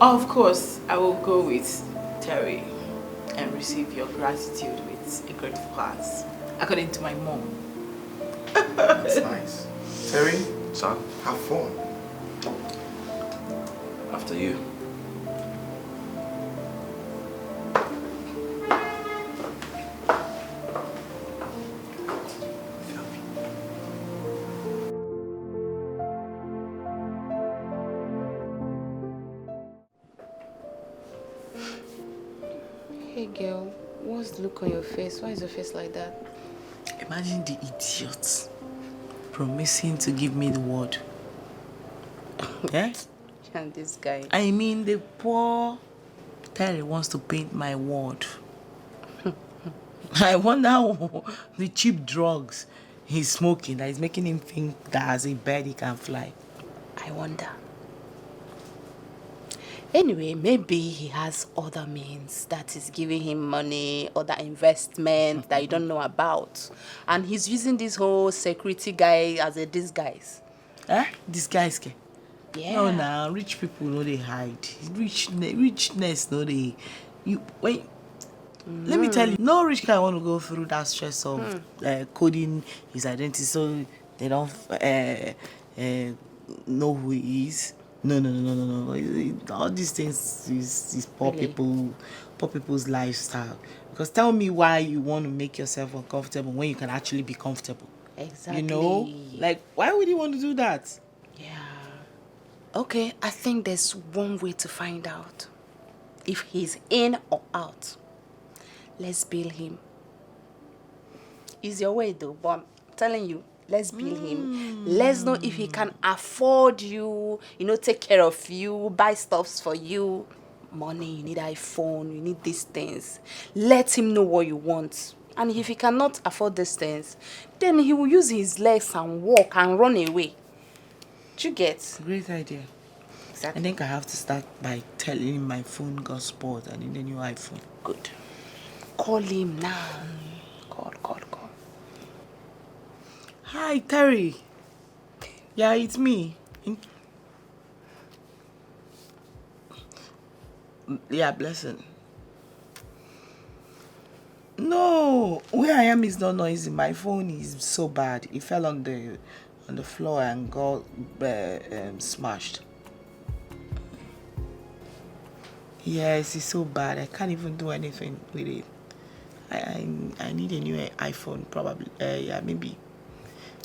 Of course, I will go with Terry and receive your gratitude with a grateful heart, according to my mom. That's nice. Terry, sir, have fun. After you. Hey girl, what's the look on your face? Why is your face like that? Imagine the idiot promising to give me the word. Yeah? And this guy. I mean, the poor Terry wants to paint my word. I wonder the cheap drugs he's smoking that is making him think that as a bird he can fly. I wonder. Anyway, maybe he has other means that is giving him money, other investment that you don't know about. And he's using this whole security guy as a disguise. Eh? Disguise? Yeah. No, nah, rich people know they hide. Richness know they. Let me tell you, no rich guy want to go through that stress of coding his identity so they don't know who he is. No. All these things is poor people's lifestyle. Because tell me why you want to make yourself uncomfortable when you can actually be comfortable. Exactly. Like, why would you want to do that? Yeah. Okay, I think there's one way to find out if he's in or out. Let's bill him. It's your way though, but I'm telling you, let's bill him. Let's know if he can afford you, take care of you, buy stuffs for you. money, you need iPhone, you need these things. Let him know what you want. And if he cannot afford these things, then he will use his legs and walk and run away. Do you get? Great idea. Exactly. I think I have to start by telling him my phone got spoiled. I need a new iPhone. Good. Call him now. Call. Hi, Terry. Yeah, it's me. Yeah, Blessing. No, where I am is not noisy. My phone is so bad. It fell on the floor and got smashed. Yes, it's so bad. I can't even do anything with it. I need a new iPhone, probably. Yeah, maybe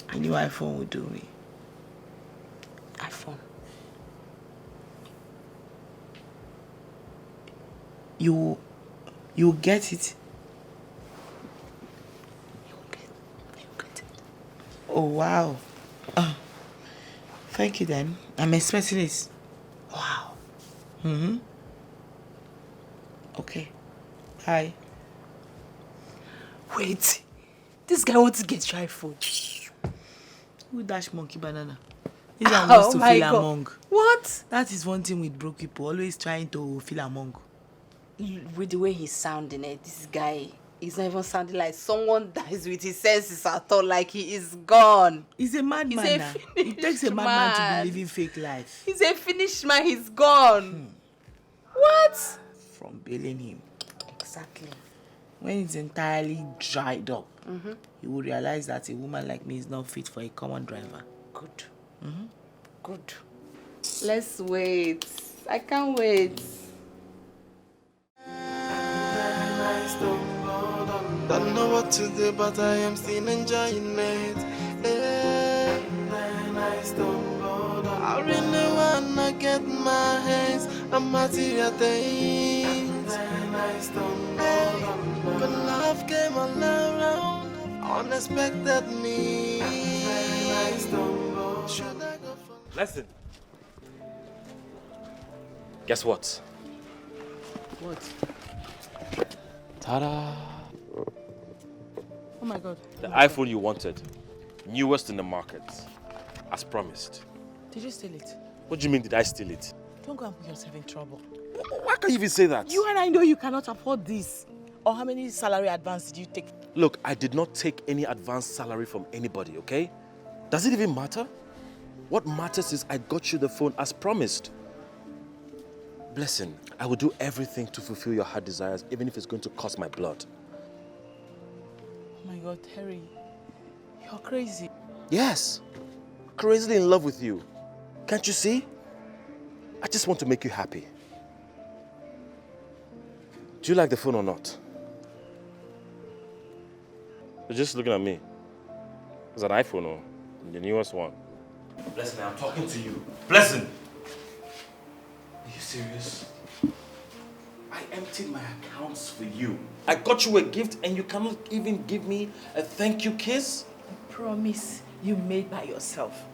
a new iPhone would do me. iPhone. You get it. You get it. Oh wow. Thank you then. I'm expecting it. Wow. Okay. Hi. Wait. This guy wants to get your iPhone. Who dash monkey banana? This one wants to feel among. What? That is one thing with broke people, always trying to feel among. With the way he's sounding, this guy is not even sounding like someone that is with his senses at all, like he is gone. He's a madman now. It takes a madman to be living fake life. He's a finished man, he's gone. What? From bailing him. Exactly. When it's entirely dried up, you will realize that a woman like me is not fit for a common driver. Good. Good. Let's wait. I can't wait. Don't know what to do, but I am still enjoying it. I really wanna get my hands on material things. But love came all around, unexpected me. Should I go for... Listen. Guess what? What? Ta-da! Oh my God. The iPhone you wanted. Newest in the market. As promised. Did you steal it? What do you mean, did I steal it? Don't go and put yourself in trouble. Why can't you even say that? You and I know you cannot afford this. Or how many salary advance did you take? Look, I did not take any advance salary from anybody, okay? Does it even matter? What matters is I got you the phone as promised. Blessing, I will do everything to fulfill your heart desires, even if it's going to cost my blood. Oh my God, Terry. You're crazy. Yes. Crazily in love with you. Can't you see? I just want to make you happy. Do you like the phone or not? You're just looking at me. It's an iPhone or the newest one. Blessing, I'm talking to you. Blessing! Are you serious? I emptied my accounts for you. I got you a gift and you cannot even give me a thank you kiss? A promise you made by yourself.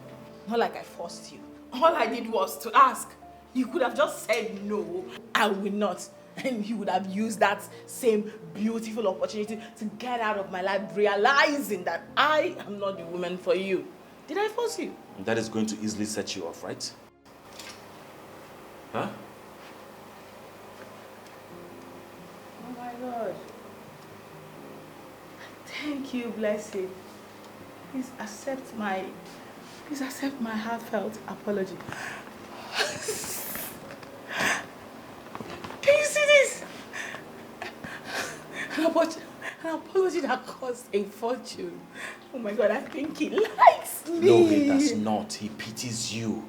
Not like I forced you. All I did was to ask. You could have just said no, I will not. And you would have used that same beautiful opportunity to get out of my life, realizing that I am not the woman for you. Did I force you? That is going to easily set you off, right? Huh? Oh my God. Thank you, blessed. Please accept my heartfelt apology. Can you see this? An apology that cost a fortune. Oh my God, I think he likes me. No, he does not. He pities you.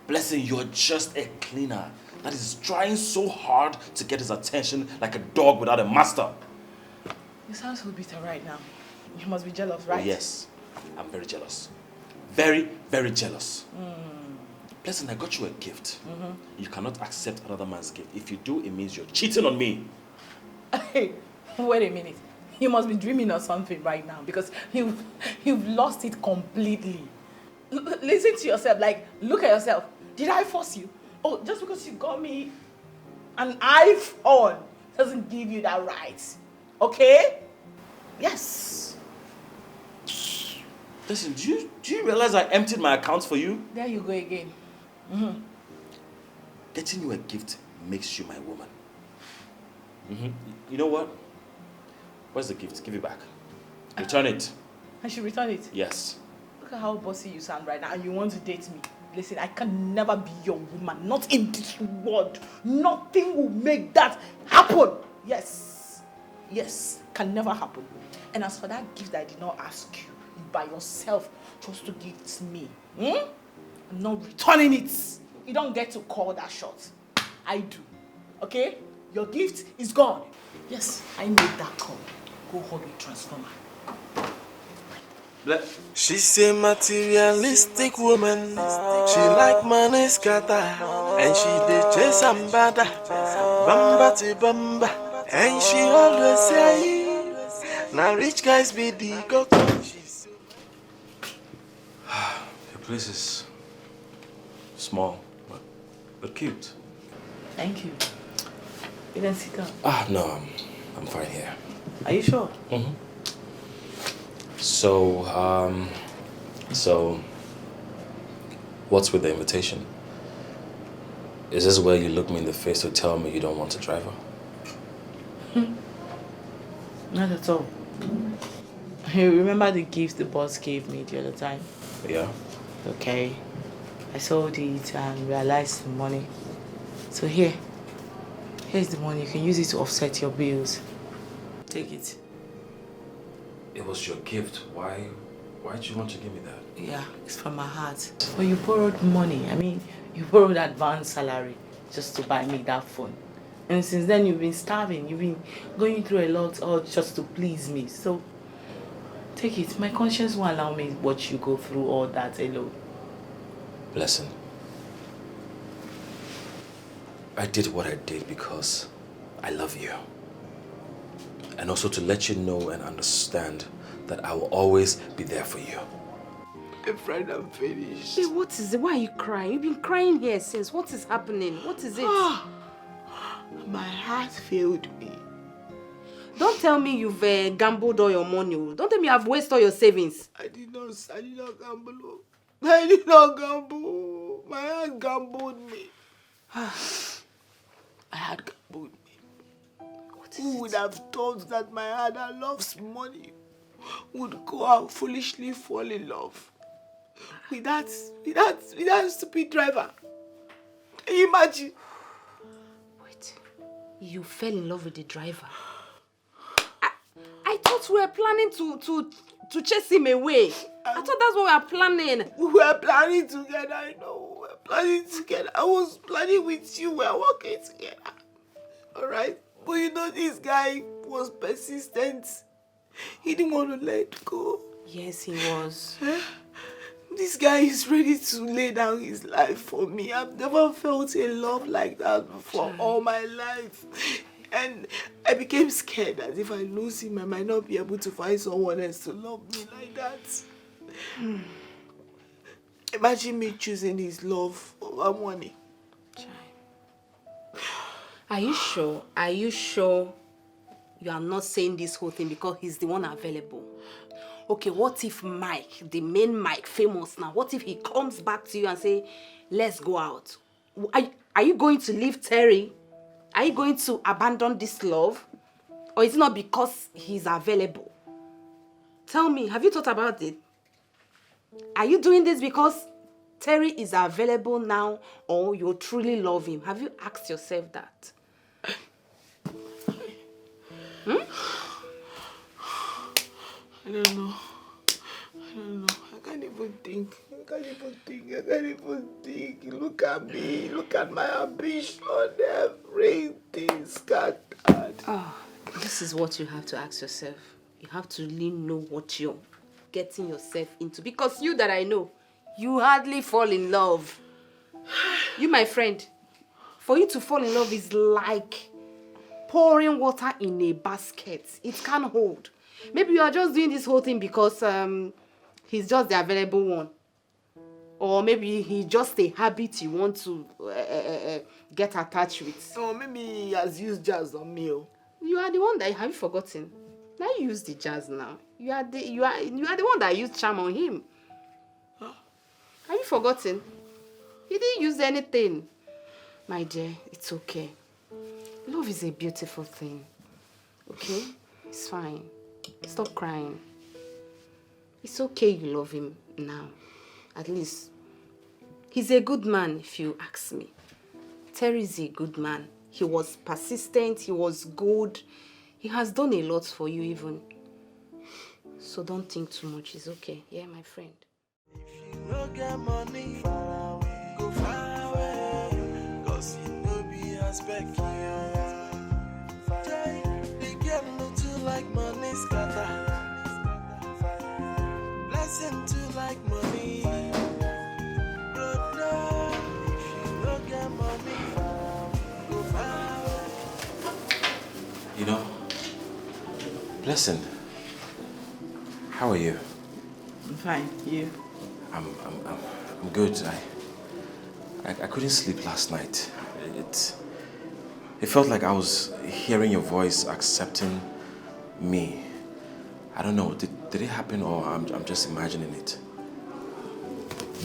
Blessing, you're just a cleaner that is trying so hard to get his attention like a dog without a master. You sound so bitter right now. You must be jealous, right? Oh, yes, I'm very jealous. Very, very jealous. Blessing, I got you a gift. You cannot accept another man's gift. If you do, it means you're cheating on me. Hey, wait a minute. You must be dreaming of something right now because you've lost it completely. Listen to yourself, like, look at yourself. Did I force you? Oh, just because you got me An iPhone doesn't give you that right. Okay? Yes. Listen, do you realize I emptied my accounts for you? There you go again. Getting you a gift makes you my woman. You know what? Where's the gift? Give it back. Return it. I should return it? Yes. Look at how bossy you sound right now and you want to date me. Listen, I can never be your woman. Not in this world. Nothing will make that happen. Yes. Yes. Can never happen. And as for that gift I did not ask you, you by yourself chose to give it to me. I'm not returning it. You don't get to call that shot. I do. Okay? Your gift is gone. Yes, I made that call. Go hold the transformer. She's a materialistic woman. She like money scatter, and she dey chase and bada, bamba to bamba, and she always say, "Now rich guys be the go." Your place is small, but cute. Thank you. You can sit down. No, I'm fine here. Are you sure? So, what's with the invitation? Is this where you look me in the face to tell me you don't want a driver? Not at all. You remember the gift the boss gave me the other time? Yeah. Okay. I sold it and realized the money. So here's the money. You can use it to offset your bills. Take it. It was your gift. Why'd you want to give me that? Yeah, it's from my heart. But you borrowed money. I mean, you borrowed advance salary just to buy me that phone. And since then, you've been starving. You've been going through a lot all just to please me. So, take it. My conscience won't allow me to watch you go through all that alone. Listen. I did what I did because I love you. And also to let you know and understand that I will always be there for you. My friend, I'm finished. Hey, what is it? Why are you crying? You've been crying here since. What is happening? What is it? My heart failed me. Don't tell me you've gambled all your money. Don't tell me you've wasted all your savings. I did not gamble. I did not gamble. My heart gambled me. I had gambled me. Who would have thought that my heart that loves money would go out foolishly fall in love with that stupid driver? Can you imagine? Wait, you fell in love with the driver? I thought we were planning to chase him away. I thought that's what we were planning. We were planning together, I know. We were planning together. I was planning with you. We were working together. Alright? But you know, this guy was persistent. He didn't want to let go. Yes, he was. This guy is ready to lay down his life for me. I've never felt a love like that before all my life. And I became scared that if I lose him, I might not be able to find someone else to love me like that. Imagine me choosing his love over money. Are you sure? Are you sure you are not saying this whole thing because he's the one available? Okay, what if Mike, the main Mike, famous now, what if he comes back to you and say, let's go out? Are you going to leave Terry? Are you going to abandon this love? Or is it not because he's available? Tell me, have you thought about it? Are you doing this because Terry is available now or you truly love him? Have you asked yourself that? I don't know. I can't even think. Look at me. Look at my ambition. Everything scattered. Oh, this is what you have to ask yourself. You have to really know what you're getting yourself into. Because you that I know, you hardly fall in love. You, my friend, for you to fall in love is like pouring water in a basket. It can't hold. Maybe you are just doing this whole thing because he's just the available one. Or maybe he just a habit you want to get attached with. Or maybe he has used jazz on me. You are the one that have you forgotten? Now you use the jazz now. You are the one that used charm on him. Huh? Have you forgotten? He didn't use anything. My dear, it's okay. Love is a beautiful thing. Okay? It's fine. Stop crying. It's okay you love him now. At least, he's a good man if you ask me. Terry is a good man. He was persistent, he was good. He has done a lot for you even. So don't think too much, it's okay. Yeah, my friend. If you no get money, far away, go far away. Cause you no be aspect. The girl no too like money scatter. Blessing too like money. Brother, if you no get money, go far away. You know, Blessing, how are you? I'm fine. You? I'm good. I couldn't sleep last night. It felt like I was hearing your voice accepting me. I don't know. Did it happen or I'm just imagining it?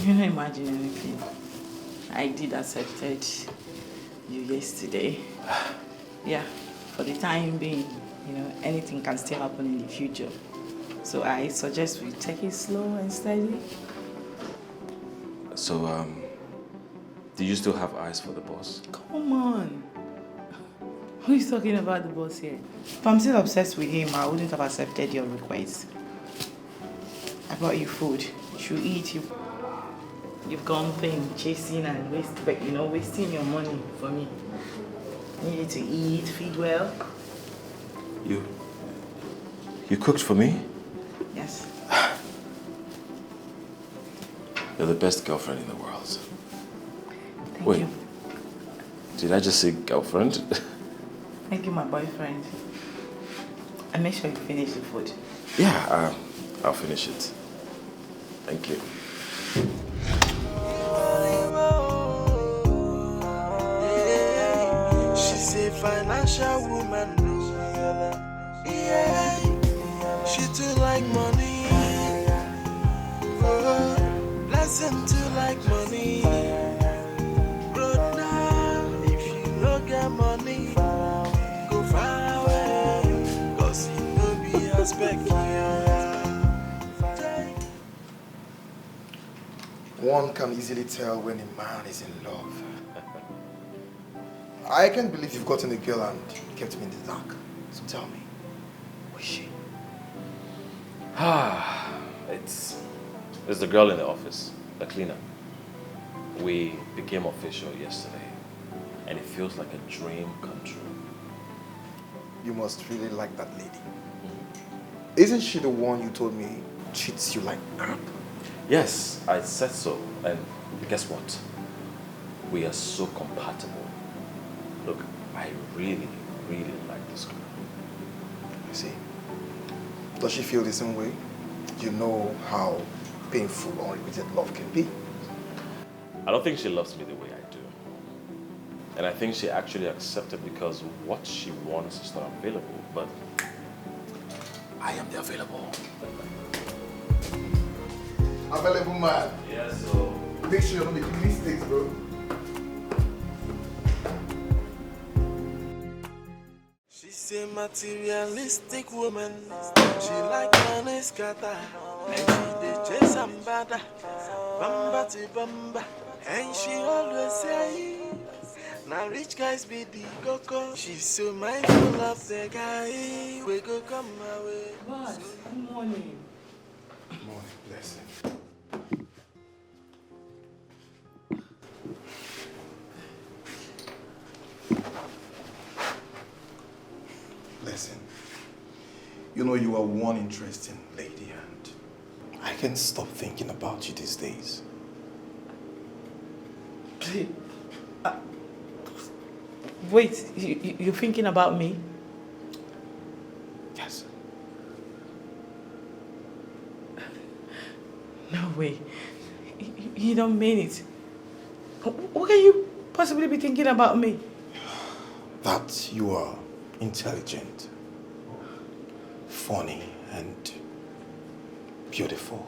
You're not imagining anything. I did accept you yesterday. Yeah, for the time being, anything can still happen in the future. So I suggest we take it slow and steady. So, do you still have eyes for the boss? Come on. Who is talking about the boss here? If I'm still obsessed with him, I wouldn't have accepted your request. I brought you food. You should eat. You've gone thing, chasing and wasting your money for me. You need to eat, feed well. You cooked for me? Yes. You're the best girlfriend in the world. Thank you. Did I just say girlfriend? Thank you, my boyfriend. And make sure you finish the food. Yeah, I'll finish it. Thank you. She's a financial woman. Yeah, she too like money. Oh, Blessing too like money. Brother, if you no get money, go far away. Cause you no be aspect. One can easily tell when a man is in love. I can't believe you've gotten a girl and kept me in the dark. So tell me, who is she? It's the girl in the office, the cleaner. We became official yesterday, and it feels like a dream come true. You must really like that lady. Isn't she the one you told me treats you like crap? Yes, I said so, and guess what? We are so compatible. Look, I really, really like this girl. I see. Does she feel the same way? You know how painful unrequited love can be. I don't think she loves me the way I do. And I think she actually accepted because what she wants is not available, but I am the available. Available man. Yes, so. Make sure you don't make mistakes, bro. She's a materialistic woman. She like money scatter. And she dey chase and bada. Bamba to bamba. And she always say, now rich guys be the coco. She's so mindful of the guy. We go come my way. Boss, good morning. Good morning, Blessing. Blessing, you know you are one interesting lady and I can't stop thinking about you these days. Wait, you're thinking about me? Yes. No way. You don't mean it. What can you possibly be thinking about me? That you are intelligent, funny, and beautiful.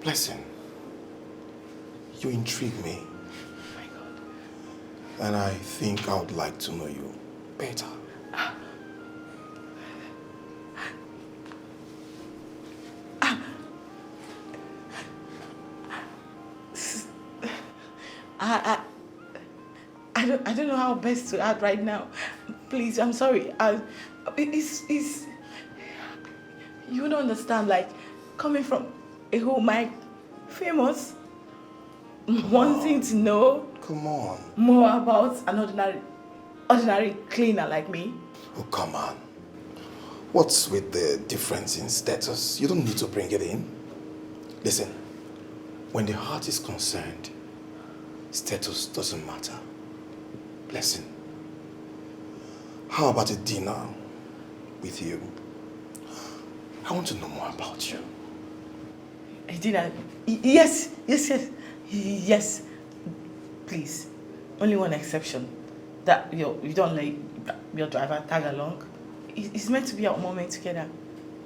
Blessing, you intrigue me. Oh my God. And I think I would like to know you better. I don't know how best to act right now. Please, I'm sorry. It's you don't understand. Like coming from a whole mic, famous, wanting to know. Come on. More about an ordinary cleaner like me. Oh, come on. What's with the difference in status? You don't need to bring it in. Listen, when the heart is concerned, status doesn't matter. Blessing, how about a dinner with you? I want to know more about you. A dinner? Yes. Please. Only one exception. That you don't let your driver tag along. It's meant to be our moment together.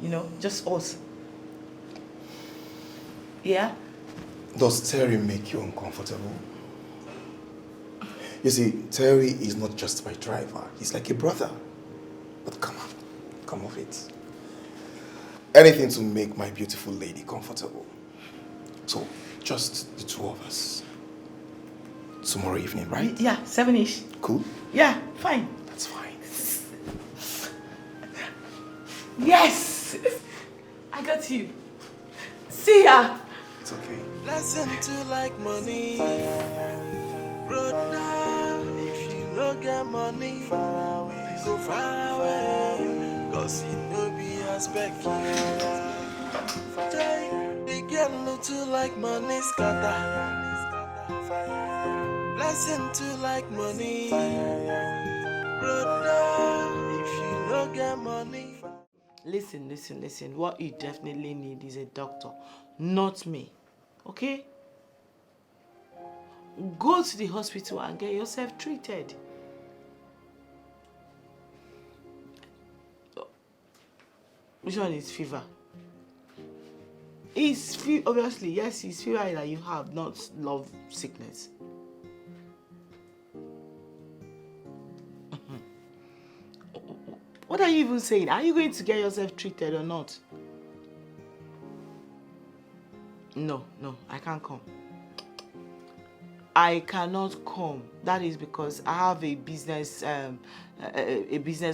You know, just us. Yeah? Does Terry make you uncomfortable? You see, Terry is not just my driver. He's like a brother. But come on, come off it. Anything to make my beautiful lady comfortable. So, just the two of us. Tomorrow evening, right? Yeah, 7-ish. Cool? Yeah, fine. That's fine. Yes! I got you. See ya! It's okay. Lesson to like money. Brother, if you don't get money, go far away. Cause it no be aspect. They get little like money scatter. Lesson to like money. Brother, if you don't get money. Listen. What you definitely need is a doctor, not me. Okay? Go to the hospital and get yourself treated. Which one is fever? Obviously, yes, it's fever that you have, not love sickness. What are you even saying? Are you going to get yourself treated or not? No, I can't come. I cannot come. That is because I have a business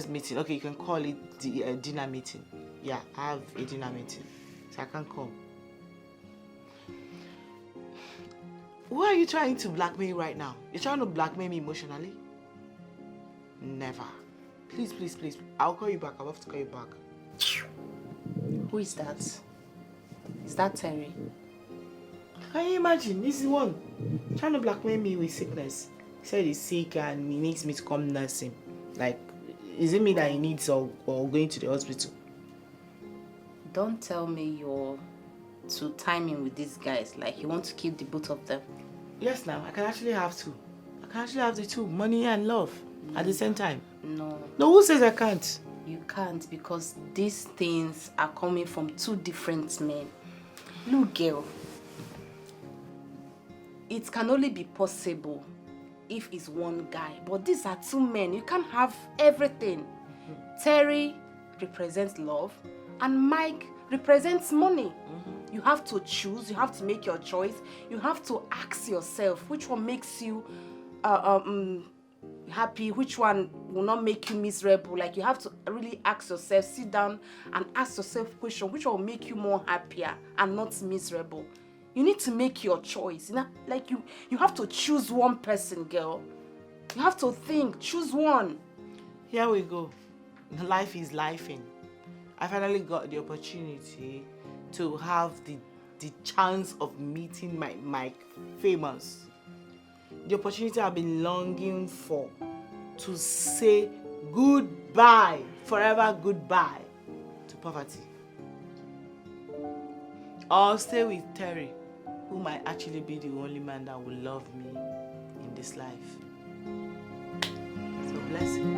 meeting. Okay, you can call it the dinner meeting. Yeah, I have a dinner meeting, so I can't come. Who are you trying to blackmail right now? You're trying to blackmail me emotionally? Never. Please. I'll call you back. I'll have to call you back. Who is that? Is that Terry? Can you imagine? This is the one trying to blackmail me with sickness. He said he's sick and he needs me to come nurse him. Like, is it me that he needs or going to the hospital? Don't tell me you're to time in with these guys. Like, you want to keep the both of them. Yes, now. I can actually have two. I can actually have the two. Money and love at the same time. No. No, who says I can't? You can't, because these things are coming from two different men. Look, girl. It can only be possible if it's one guy. But these are two men. You can't have everything. Terry represents love and Mike represents money. You have to choose. You have to make your choice. You have to ask yourself which one makes you happy, which one will not make you miserable. Like, you have to really ask yourself, sit down and ask yourself question, which one will make you more happier and not miserable. You need to make your choice. You know, like you have to choose one person, girl. You have to think, choose one. Here we go. Life is lifing. I finally got the opportunity to have the chance of meeting my famous. The opportunity I've been longing for, to say goodbye, forever goodbye to poverty. Or stay with Terry who might actually be the only man that will love me in this life. So bless him.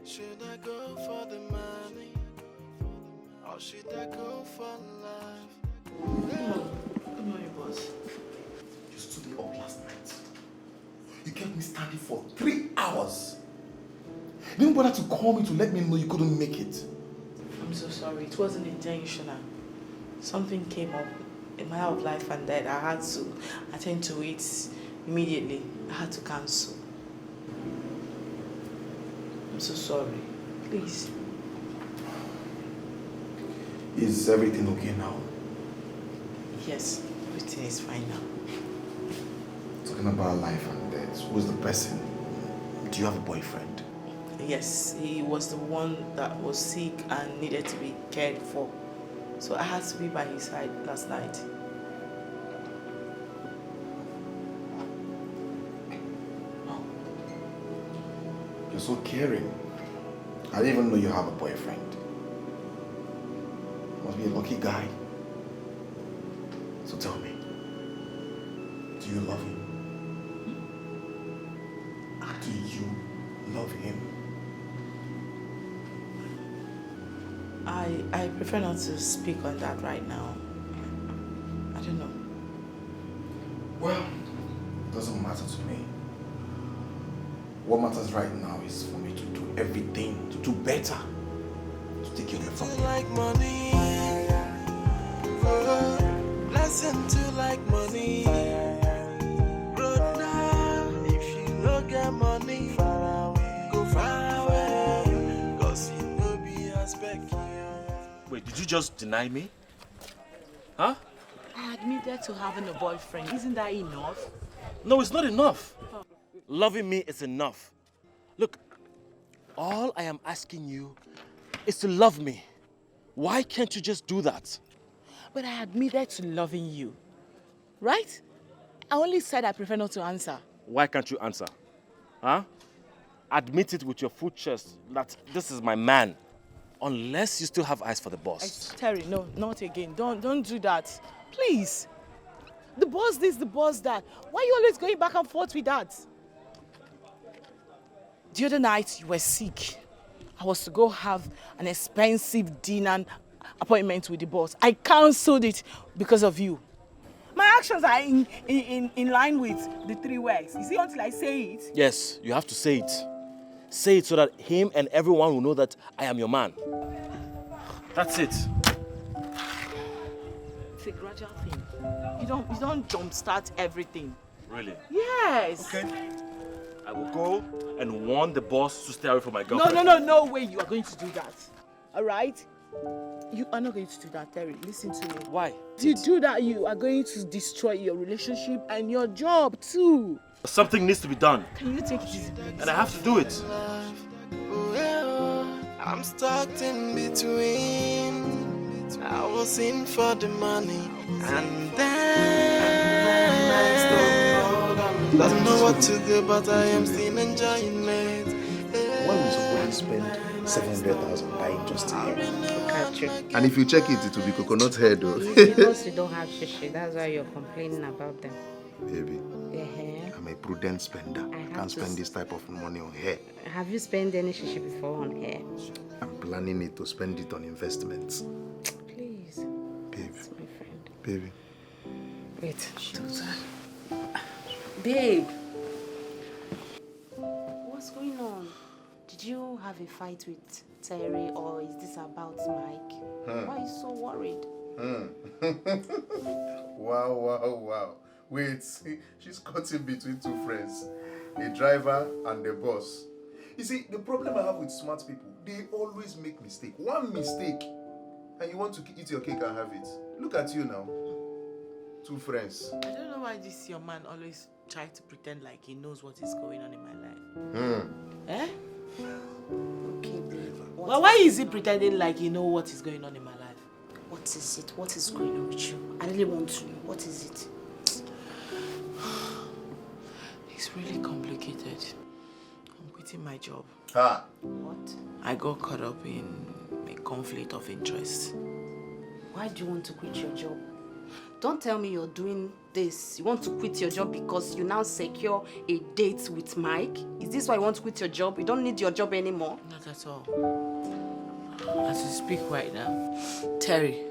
Should I go for the money? Or should I go for love? No, boss. You stood me up last night. You kept me standing for 3 hours. You didn't bother to call me to let me know you couldn't make it. I'm so sorry. It wasn't intentional. Something came up, a matter of life and death. I had to attend to it immediately. I had to cancel. I'm so sorry. Please. Is everything okay now? Yes, everything is fine now. Talking about life and death, who's the person? Do you have a boyfriend? Yes, he was the one that was sick and needed to be cared for. So I had to be by his side last night. Oh. You're so caring. I didn't even know you have a boyfriend. Must be a lucky guy. So tell me, do you love him? Do you love him? I prefer not to speak on that right now. I don't know. Well, it doesn't matter to me. What matters right now is for me to do everything, to do better, to take you away from him. Like money, blessing to like money. But now, if you don't get money, go far away, 'cause you know be aspect. Wait, did you just deny me? Huh? I admitted to having a boyfriend. Isn't that enough? No, it's not enough. Loving me is enough. Look, all I am asking you is to love me. Why can't you just do that? But I admitted to loving you. Right? I only said I prefer not to answer. Why can't you answer? Huh? Admit it with your full chest that this is my man. Unless you still have eyes for the boss. Terry, no, not again. Don't do that. Please. The boss this, the boss that. Why are you always going back and forth with that? The other night, you were sick. I was to go have an expensive dinner appointment with the boss. I cancelled it because of you. My actions are in line with the 3 words. You see, until I say it. Yes, you have to say it. Say it so that him and everyone will know that I am your man. That's it. It's a gradual thing. You don't jumpstart everything. Really? Yes. Okay. I will go and warn the boss to stay away from my girlfriend. No way you are going to do that. All right? You are not going to do that, Terry. Listen to me. Why? If you do that, you are going to destroy your relationship and your job too. Something needs to be done. Can you take it easy, please? And I have to do it. I'm stuck in between. I was in for the money, and then I don't know what to do, but I am still enjoying it. Why would somebody spend 700,000 buying just a hair? And if you check it, it will be coconut hair though. Because you don't have shishi, that's why you're complaining about them. Baby, The hair. I'm a prudent spender. I can't spend this type of money on hair. Have you spent any shishi before on hair? I'm planning it to spend it on investments. Please. Baby. That's my friend. Baby. Wait. Babe. What's going on? Did you have a fight with Terry, or is this about Mike? Why are you so worried? Wow. Wait, she's caught in between 2 friends. The driver and the boss. You see, the problem I have with smart people, they always make mistake. One mistake, and you want to eat your cake and have it. Look at you now. 2 friends. I don't know why this your man always tries to pretend like he knows what is going on in my life. Eh? Okay, babe. Well, why is he pretending like he knows what is going on in my life? What is it? What is going on with you? I really want to know. What is it? It's really complicated. I'm quitting my job. What? I got caught up in a conflict of interest. Why do you want to quit your job? Don't tell me you're doing this. You want to quit your job because you now secure a date with Mike? Is this why you want to quit your job? You don't need your job anymore? Not at all. As we speak right now, Terry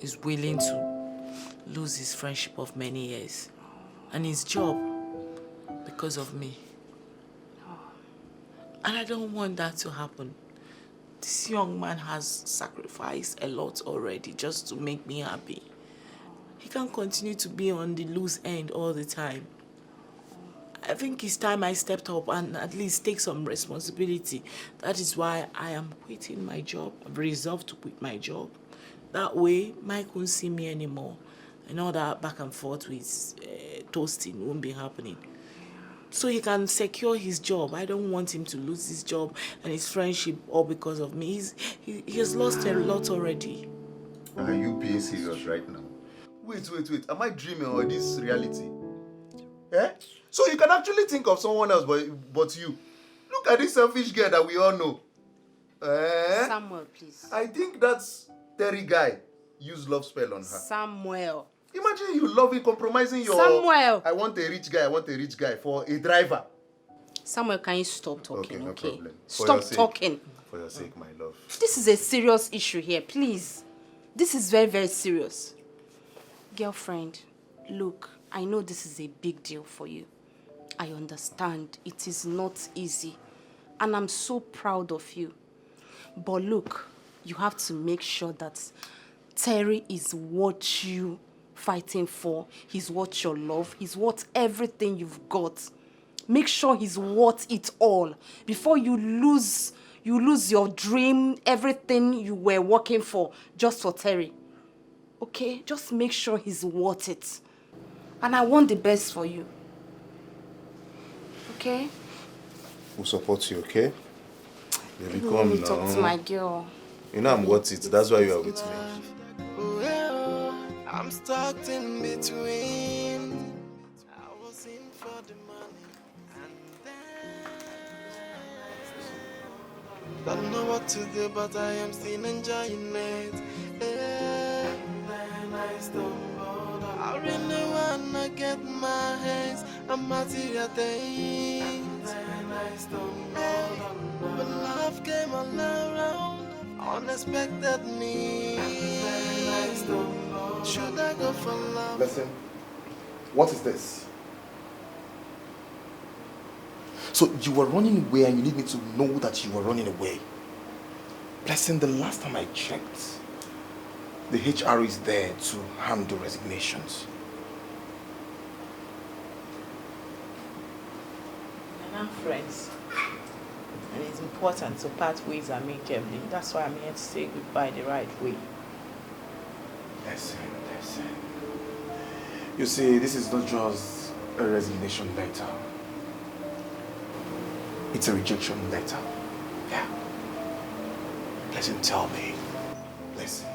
is willing to lose his friendship of many years and his job because of me. And I don't want that to happen. This young man has sacrificed a lot already just to make me happy. He can't continue to be on the loose end all the time. I think it's time I stepped up and at least take some responsibility. That is why I am quitting my job. I've resolved to quit my job. That way, Mike won't see me anymore. And all that back and forth with toasting won't be happening. So he can secure his job. I don't want him to lose his job and his friendship all because of me. He has lost a lot already. Are you being serious right now? Wait. Am I dreaming or this reality? Eh? So you can actually think of someone else but you. Look at this selfish girl that we all know. Eh? Samuel, please. I think that's Terry guy used love spell on her. Samuel. Imagine you loving, compromising your... Samuel! I want a rich guy for a driver. Samuel, can you stop talking, okay? No problem. Stop talking. For your sake, my love. This is a serious issue here, please. This is very, very serious. Girlfriend, look, I know this is a big deal for you. I understand. It is not easy. And I'm so proud of you. But look, you have to make sure that Terry is what you fighting for. He's what you love. He's worth everything you've got. Make sure he's worth it all before you lose your dream, everything you were working for just for Terry. Okay? Just make sure he's worth it. And I want the best for you. Okay? We'll support you, okay? Baby, Let me talk to my girl. You know I'm worth it. That's why you are with me. I'm stuck in between. I was in for the money and then don't know what to do, but I am still enjoying it. And then I stumbled. I really wanna get my hands on material things. Then I stumbled. But love came all around, unexpected me. Then I stumbled. Should I go for love? Listen, what is this? So you were running away and you need me to know that you were running away. Blessing, the last time I checked, the HR is there to handle resignations. We're now friends. And it's important to part ways amicably. That's why I'm here to say goodbye the right way. Listen. You see, this is not just a resignation letter. It's a rejection letter. Yeah. Listen, tell me. Listen.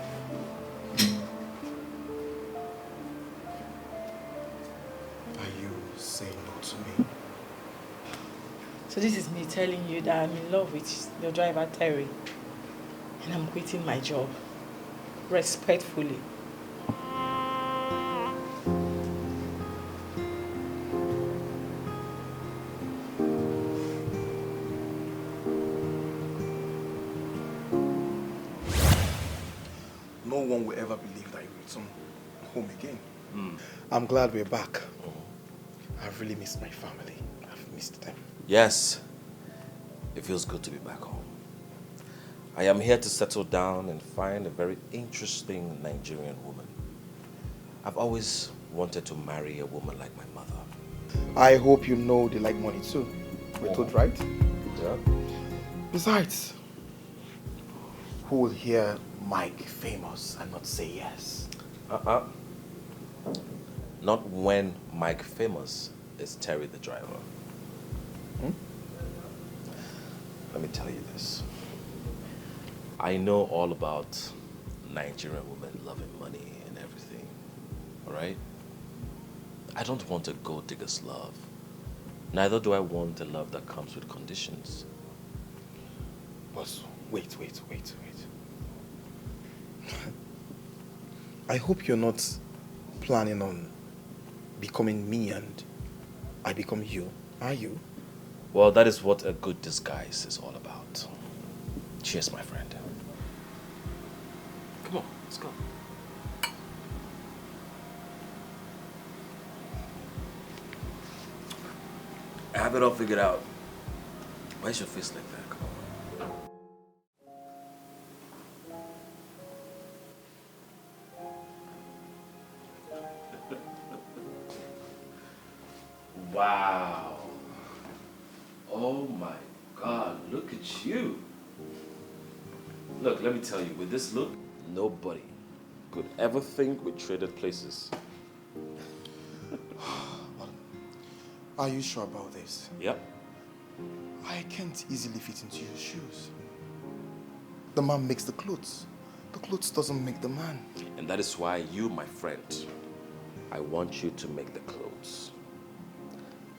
Are you saying no to me? So this is me telling you that I'm in love with your driver, Terry. And I'm quitting my job. Respectfully. No one will ever believe that you return home again. I'm glad we're back. I've really missed my family. I've missed them. Yes, it feels good to be back home. I am here to settle down and find a very interesting Nigerian woman. I've always wanted to marry a woman like my mother. I hope you know they like money too. We're told, right? Yeah. Besides, who will hear Mike famous and not say yes? Not when Mike famous is Terry the driver. Let me tell you this. I know all about Nigerian women loving money and everything, all right? I don't want a gold digger's love. Neither do I want a love that comes with conditions. But wait. I hope you're not planning on becoming me and I become you. Are you? Well, that is what a good disguise is all about. Cheers, my friend. Come on, let's go. I have it all figured out. Why is your face like that? Come on. Wow. Oh my God, look at you. Look, let me tell you, with this look, nobody could ever think we traded places. Are you sure about this? Yep. I can't easily fit into your shoes. The man makes the clothes. The clothes doesn't make the man. And that is why you, my friend, I want you to make the clothes.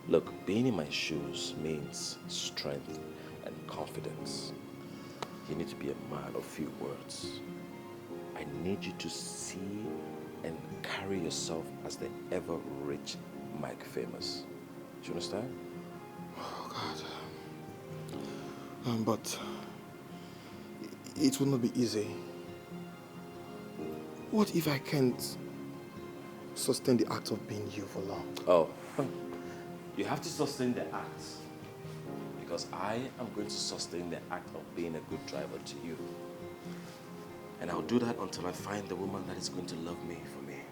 Look, being in my shoes means strength and confidence. You need to be a man of few words. I need you to see and carry yourself as the ever-rich Mike Famous. Do you understand? Oh, God. But it will not be easy. What if I can't sustain the act of being you for long? Oh, you have to sustain the act. Because I am going to sustain the act of being a good driver to you. And I'll do that until I find the woman that is going to love me for me.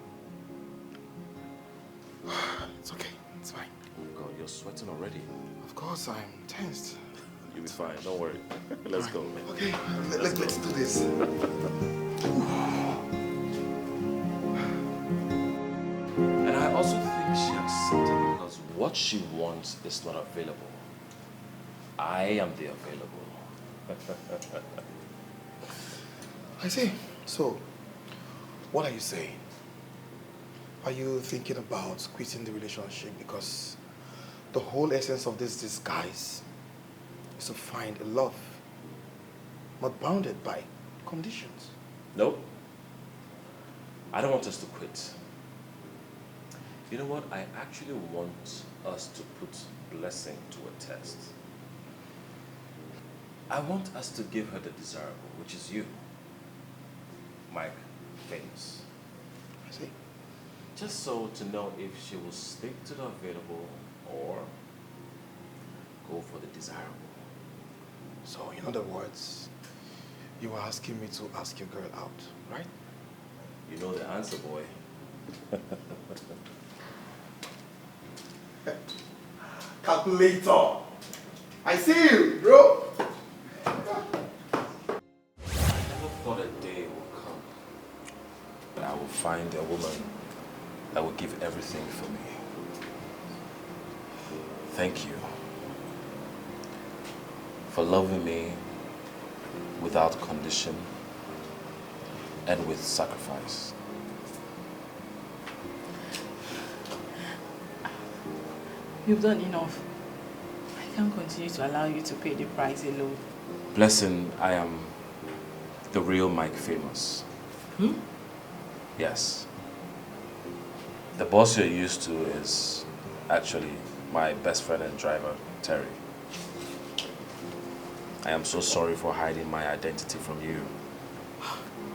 It's okay. It's fine. Oh my God, you're sweating already. Of course, I'm tensed. You'll be fine. Don't worry. Let's go. Okay, let's do this. And I also think she accepted because what she wants is not available. I am the available. I see. So, what are you saying? Are you thinking about quitting the relationship because the whole essence of this disguise is to find a love not bounded by conditions? Nope. I don't want us to quit. You know what? I actually want us to put blessing to a test. I want us to give her the desirable, which is you, Mike Famous. I see. Just so to know if she will stick to the available or go for the desirable. So, in other words, you were asking me to ask your girl out, right? You know the answer, boy. Calculator! I see you, bro! I never thought a day will come that I will find a woman that will give everything for me. Thank you for loving me without condition and with sacrifice. You've done enough. I can't continue to allow you to pay the price alone. Blessing, I am the real Mike Famous. Yes. The boss you're used to is actually my best friend and driver, Terry. I am so sorry for hiding my identity from you.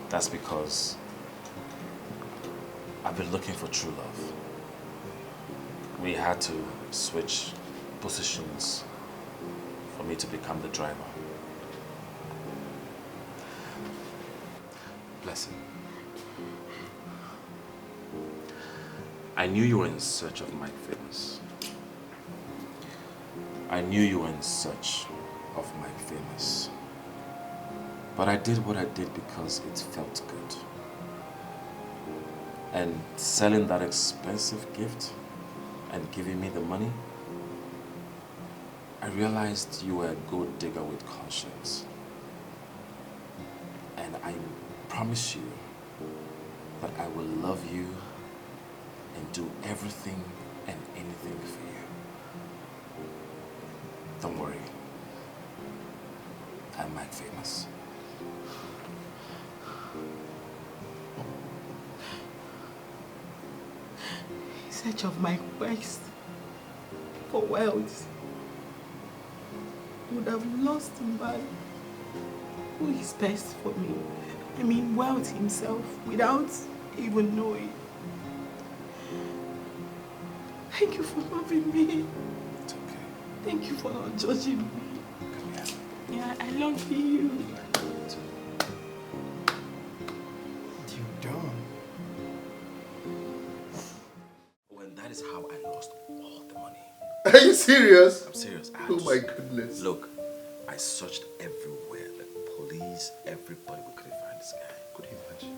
That's because I've been looking for true love. We had to switch positions for me to become the driver. Blessing. I knew you were in search of Mike Famous. I knew you were in search of Mike Famous. But I did what I did because it felt good. And selling that expensive gift and giving me the money, I realized you were a gold digger with conscience. And I promise you that I will love you and do everything and anything for you. Don't worry. I'm Mike Famous. search of my quest for wealth, would have lost a man who is best for me. I mean, wealth himself, without even knowing. Thank you for loving me. It's okay. Thank you for not judging me. Yeah, I love you. You done? When that is how I lost all the money. Are you serious? I'm serious. Oh my goodness. Look, I searched everywhere. The police, everybody, we couldn't find this guy. Could you imagine?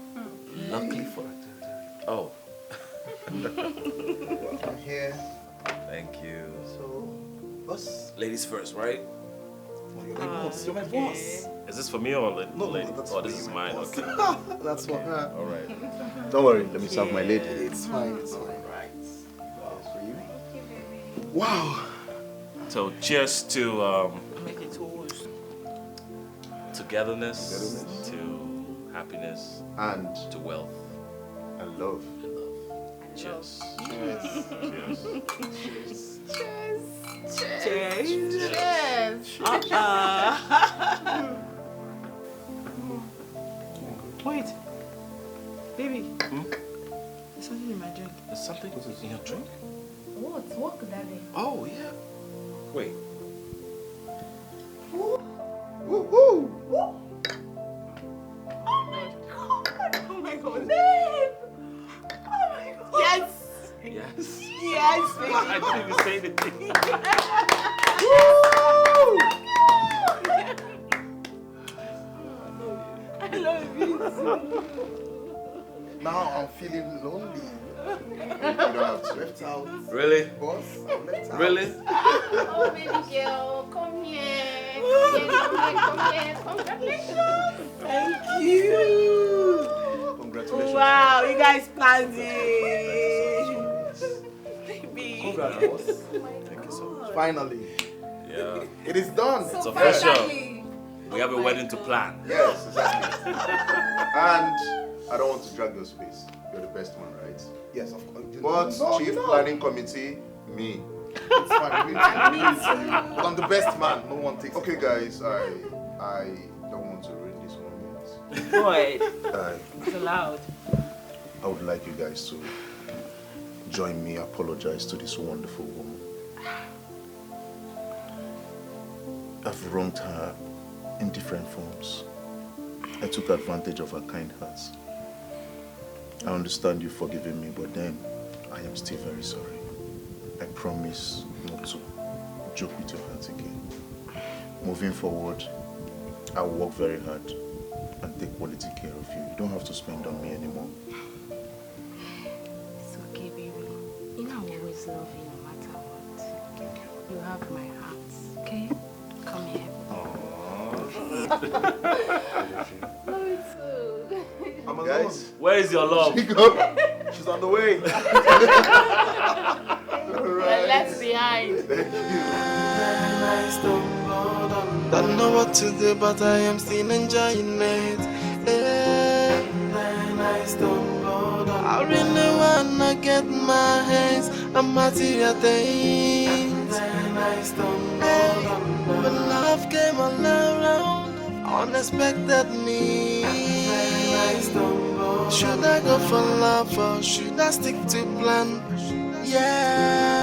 Luckily for Oh. I'm here. Thank you. So, boss? Ladies first, right? Oh, you're my boss. You're my boss. Is this for me or No, lady? that's Oh, for this you, is my mine. boss. Okay. That's for her. All right. Don't worry, let me serve my lady. It's fine, it's fine. Right. That's for you. Thank you, baby. Wow. So, cheers to Make it toast. togetherness, to happiness, And to wealth, and love. and love. Cheers. Cheers. Cheers. Cheers. Cheers. Wait. Baby. There's something in my drink. There's something in your drink? What? What could that be? Oh, yeah. Wait. Woo-hoo. Oh my god. Babe. Oh my god. Yes. Yes. Yes, baby. I didn't even say anything. I love you too. Now I'm feeling lonely. You don't have to left out. Really? Boss, I'm left out. Really? Oh, baby girl, come here. Come here. Congratulations. Thank you. Congratulations. Wow, you guys planned it. Baby. Congrats, boss. Thank you so much. Finally. Yeah. It is done. It's official. We have a wedding to plan. Yes, exactly. And I don't want to drag your space. You're the best man, right? Yes, of course. But Chief Planning Committee, me. It's fine. But I'm the best man. No one takes Okay, it. guys, I don't want to ruin this moment. Go ahead. I It's allowed. would like you guys to join me, apologize to this wonderful woman. I've wronged her in different forms. I took advantage of her kind heart. I understand you forgiving me, but then I am still very sorry. I promise not to joke with your heart again. Moving forward, I'll work very hard and take quality care of you. You don't have to spend on me anymore. It's okay, baby. You know I always love you no matter what. Thank you. You have my heart, okay? Come here. Love you too. I'm alone. Guys, Where is your love? She's on the way. We're left behind. Don't know what to do, but I am still enjoying it. I really wanna get my hands on material things. But love came all around, unexpected me. Should I go for love or should I stick to plan? Yeah.